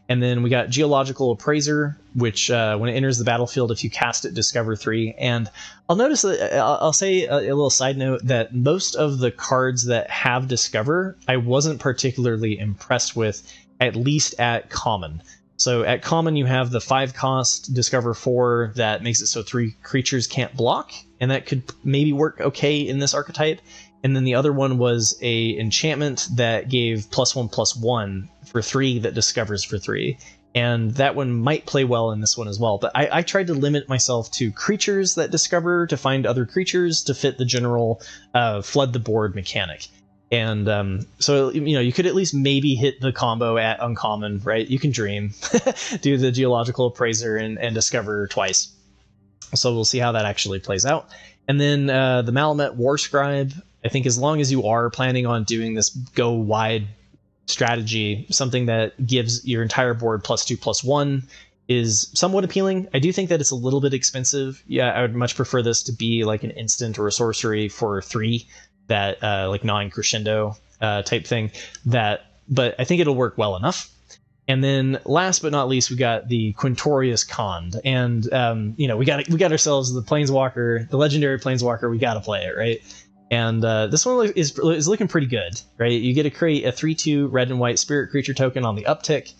And then we got Geological Appraiser, which when it enters the battlefield, if you cast it, discover 3. And I'll notice that I'll say a little side note that most of the cards that have discover, I wasn't particularly impressed with, at least at common. So at common, you have the 5-cost discover 4 that makes it so 3 creatures can't block, and that could maybe work okay in this archetype. And then the other one was a enchantment that gave +1/+1 for 3 that discovers for 3. And that one might play well in this one as well. But I tried to limit myself to creatures that discover to find other creatures to fit the general flood the board mechanic. And so, you could at least maybe hit the combo at uncommon, right? You can dream, do the Geological Appraiser and discover twice. So we'll see how that actually plays out. And then the Malamet War Scribe, I think as long as you are planning on doing this go wide strategy, something that gives your entire board +2/+1 is somewhat appealing. I do think that it's a little bit expensive. Yeah, I would much prefer this to be like an instant or a sorcery for 3, that like non-crescendo type thing. But I think it'll work well enough. And then last but not least, we got the Quintorius Khand, and we got ourselves the Planeswalker, the legendary Planeswalker. We got to play it, right? And this one is looking pretty good, right? You get to create a 3/2 red and white spirit creature token on the uptick.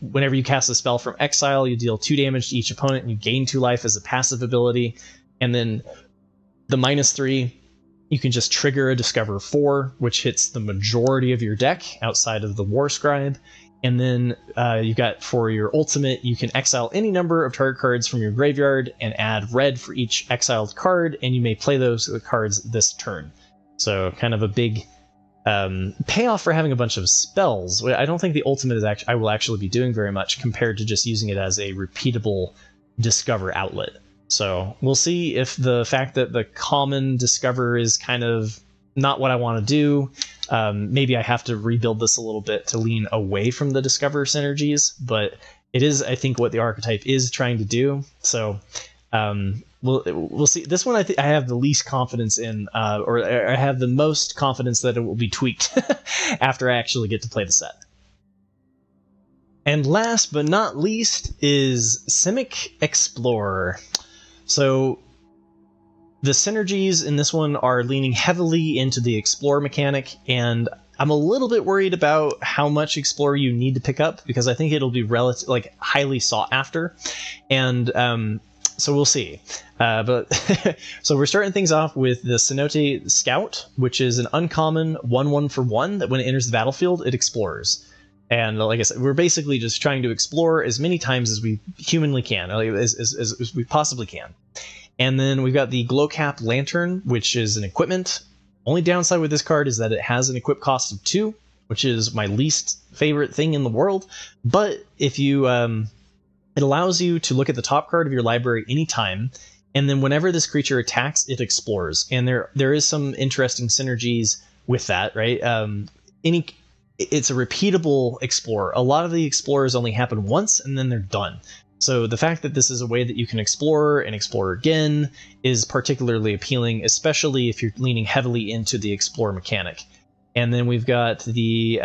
Whenever you cast a spell from exile, you deal 2 damage to each opponent, and you gain 2 life as a passive ability. And then the -3, you can just trigger a Discover 4, which hits the majority of your deck outside of the War Scribe. And then you got for your ultimate, you can exile any number of target cards from your graveyard and add red for each exiled card, and you may play those cards this turn. So kind of a big payoff for having a bunch of spells. I don't think the ultimate I will actually be doing very much compared to just using it as a repeatable discover outlet. So we'll see if the fact that the common discover is kind of not what I want to do. Maybe I have to rebuild this a little bit to lean away from the discover synergies, but it is, I think, what the archetype is trying to do. So we'll see. This one I have the least confidence in, or I have the most confidence that it will be tweaked after I actually get to play the set. And last but not least is Simic Explore. So the synergies in this one are leaning heavily into the Explore mechanic, and I'm a little bit worried about how much Explore you need to pick up, because I think it'll be highly sought after, and so we'll see. But so we're starting things off with the Cenote Scout, which is an uncommon 1/1 for 1 that when it enters the battlefield, it explores. And like I said, we're basically just trying to explore as many times as we humanly can, as we possibly can. And then we've got the Glowcap Lantern, which is an equipment. Only downside with this card is that it has an equip cost of 2, which is my least favorite thing in the world. But if you, it allows you to look at the top card of your library anytime, and then whenever this creature attacks, it explores. And there is some interesting synergies with that, right? It's a repeatable explore. A lot of the explorers only happen once and then they're done. So the fact that this is a way that you can explore and explore again is particularly appealing, especially if you're leaning heavily into the explore mechanic. And then we've got the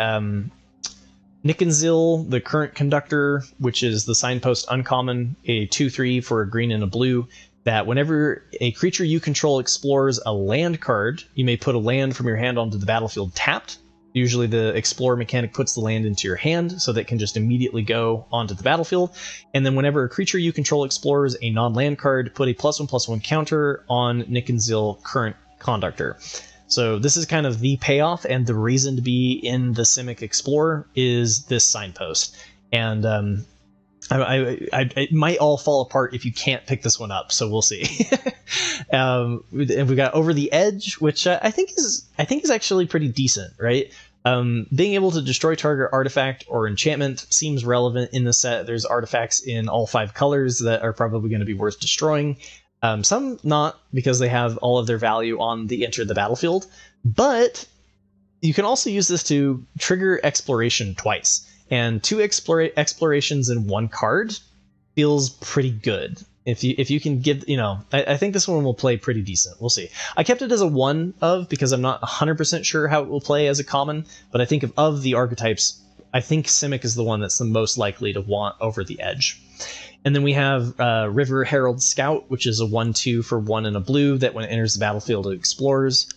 Nickenzil, the current conductor, which is the signpost uncommon, a 2/3 for a green and a blue, that whenever a creature you control explores a land card, you may put a land from your hand onto the battlefield tapped. Usually the explore mechanic puts the land into your hand so that it can just immediately go onto the battlefield. And then whenever a creature you control explores a non-land card, put a +1/+1 counter on Nickenzil current conductor. So this is kind of the payoff, and the reason to be in the Simic Explore is this signpost. And it might all fall apart if you can't pick this one up, so we'll see. And we got Over the Edge, which I think is actually pretty decent, right? Being able to destroy target artifact or enchantment seems relevant in the set. There's artifacts in all 5 colors that are probably going to be worth destroying. Some not, because they have all of their value on the enter the battlefield. But you can also use this to trigger exploration twice. And 2 explorations in 1 card feels pretty good. If you can give, I think this one will play pretty decent. We'll see. I kept it as a 1 of because I'm not 100% sure how it will play as a common, but I think of the archetypes, I think Simic is the one that's the most likely to want Over the Edge. And then we have River Herald Scout, which is a 1/2 for 1 and a blue that when it enters the battlefield it explores.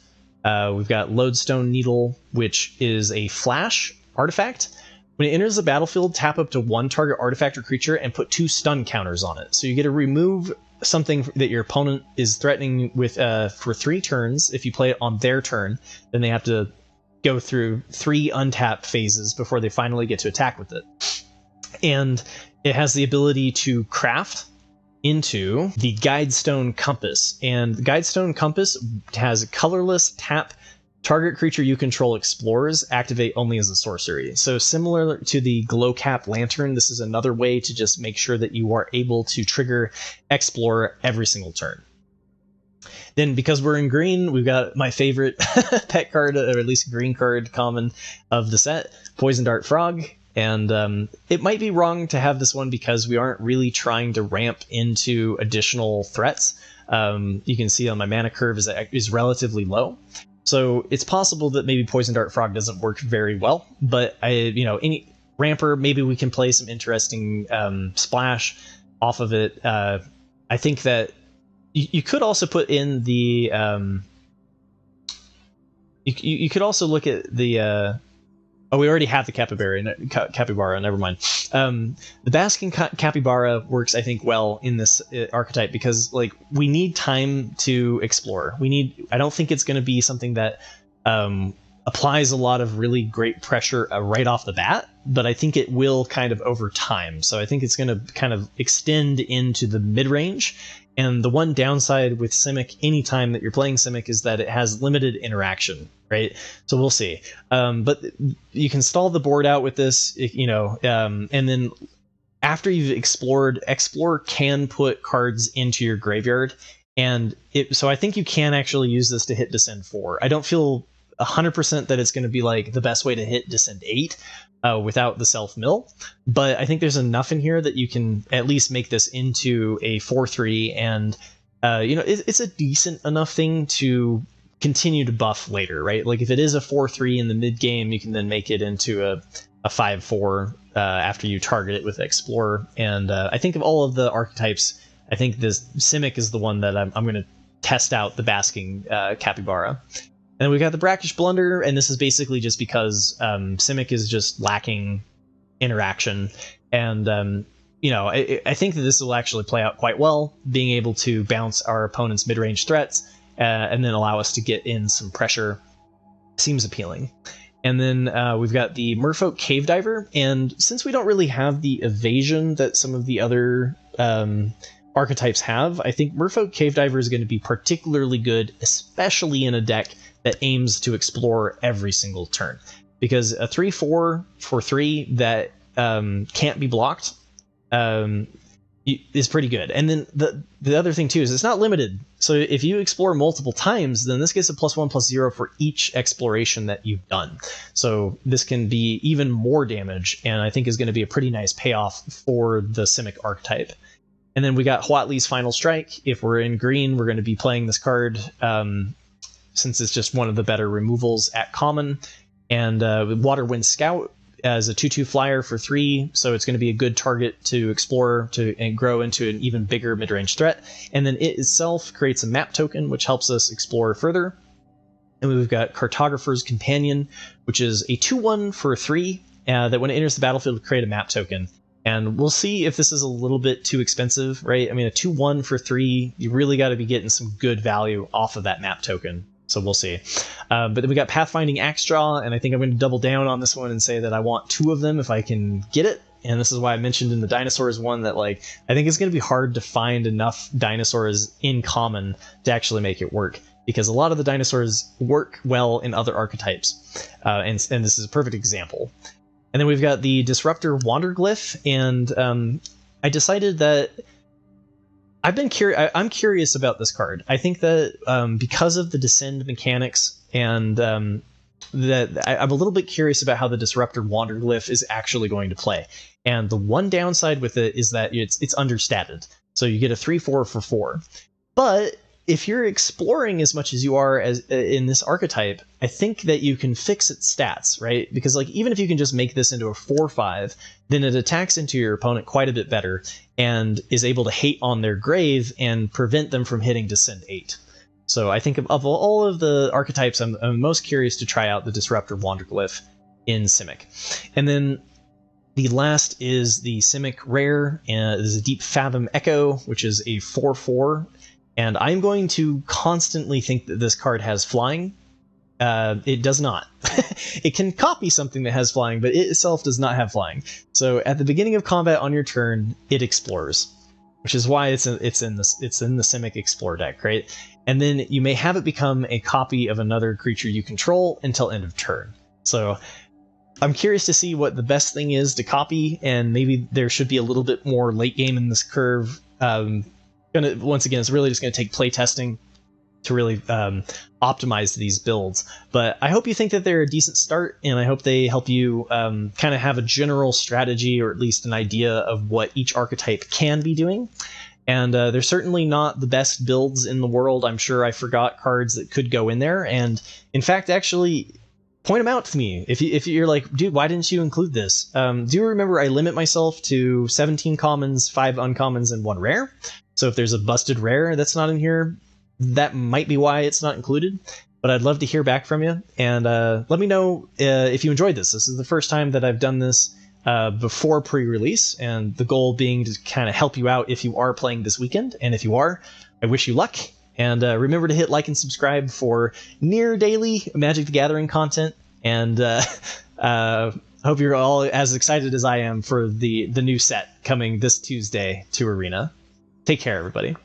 We've got Lodestone Needle, which is a flash artifact. When it enters the battlefield, tap up to 1 target artifact or creature and put 2 stun counters on it. So you get to remove something that your opponent is threatening with for 3 turns. If you play it on their turn, then they have to go through 3 untap phases before they finally get to attack with it. And it has the ability to craft into the Guidestone Compass. And the Guidestone Compass has colorless tap. Target creature you control explores, activate only as a sorcery. So similar to the Glowcap Lantern, this is another way to just make sure that you are able to trigger Explore every single turn. Then because we're in green, we've got my favorite pet card, or at least green card common of the set, Poison Dart Frog. And it might be wrong to have this one because we aren't really trying to ramp into additional threats. You can see on my mana curve is relatively low. So it's possible that maybe Poison Dart Frog doesn't work very well, but any ramper, maybe we can play some interesting splash off of it. I think that you could also put in the you could also look at the we already have the Capybara, never mind. The Basking Capybara works, I think, well in this archetype because, we need time to explore. I don't think it's going to be something that applies a lot of really great pressure right off the bat, but I think it will kind of over time. So I think it's going to kind of extend into the mid-range. And the one downside with Simic, anytime that you're playing Simic, is that it has limited interaction, right? So we'll see. But you can stall the board out with this, and then after you've explored, Explore can put cards into your graveyard. And so I think you can actually use this to hit Descend 4. I don't feel 100% that it's going to be the best way to hit Descend 8 without the self-mill, but I think there's enough in here that you can at least make this into a 4/3, and it's a decent enough thing to continue to buff later, right? If it is a 4/3 in the mid game, you can then make it into a 5/4 after you target it with Explorer. And I think of all of the archetypes, I think this Simic is the one that I'm going to test out the Basking Capybara. And we got the Brackish Blunder, and this is basically just because Simic is just lacking interaction. And, I think that this will actually play out quite well, being able to bounce our opponent's mid-range threats and then allow us to get in some pressure seems appealing. And then we've got the Merfolk Cave Diver, and since we don't really have the evasion that some of the other archetypes have, I think Merfolk Cave Diver is going to be particularly good, especially in a deck that aims to explore every single turn. Because a 3/4 for 3 that can't be blocked is pretty good. And then the other thing too is it's not limited. So if you explore multiple times, then this gets a +1/+0 for each exploration that you've done. So this can be even more damage, and I think is going to be a pretty nice payoff for the Simic archetype. And then we got Huatli's Final Strike. If we're in green, we're going to be playing this card since it's just one of the better removals at common. And Waterwind Scout as a 2/2 flyer for 3, so it's going to be a good target to explore and grow into an even bigger mid-range threat. And then it itself creates a map token, which helps us explore further. And we've got Cartographer's Companion, which is a 2/1 for 3, that when it enters the battlefield, will create a map token. And we'll see if this is a little bit too expensive, right? I mean, a 2/1 for 3, you really got to be getting some good value off of that map token. So we'll see. But then we got Pathfinding Axedraw, and I think I'm going to double down on this one and say that I want 2 of them if I can get it. And this is why I mentioned in the dinosaurs one that, like, I think it's going to be hard to find enough dinosaurs in common to actually make it work, because a lot of the dinosaurs work well in other archetypes. And this is a perfect example. And then we've got the Disruptor Wanderglyph, and I decided that I'm curious about this card. I think that because of the Descend mechanics, and that I'm a little bit curious about how the Disruptor Wanderglyph is actually going to play. And the one downside with it is that it's understated, so you get a 3/4 for 4. But if you're exploring as much as you are as in this archetype, I think that you can fix its stats, right? Because, like, even if you can just make this into a 4/5, then it attacks into your opponent quite a bit better and is able to hate on their grave and prevent them from hitting Descend 8. So I think of all of the archetypes, I'm most curious to try out the Disruptor Wanderglyph in Simic. And then the last is the Simic Rare, and this is a Deep Fathom Echo, which is a 4/4. And I'm going to constantly think that this card has flying. It does not. It can copy something that has flying, but it itself does not have flying. So at the beginning of combat on your turn, it explores, which is why it's in the Simic Explore deck, right? And then you may have it become a copy of another creature you control until end of turn. So I'm curious to see what the best thing is to copy, and maybe there should be a little bit more late game in this curve. Once again, it's really just going to take play testing to really optimize these builds. But I hope you think that they're a decent start, and I hope they help you kind of have a general strategy, or at least an idea of what each archetype can be doing. And they're certainly not the best builds in the world. I'm sure I forgot cards that could go in there. And in fact, actually, point them out to me. If you're like, dude, why didn't you include this? Do you remember I limit myself to 17 commons, 5 uncommons, and 1 rare? So if there's a busted rare that's not in here, that might be why it's not included. But I'd love to hear back from you, and let me know if you enjoyed this. This is the first time that I've done this before pre-release, and the goal being to kind of help you out if you are playing this weekend. And if you are, I wish you luck. And remember to hit like and subscribe for near daily Magic the Gathering content. And hope you're all as excited as I am for the new set coming this Tuesday to Arena. Take care, everybody.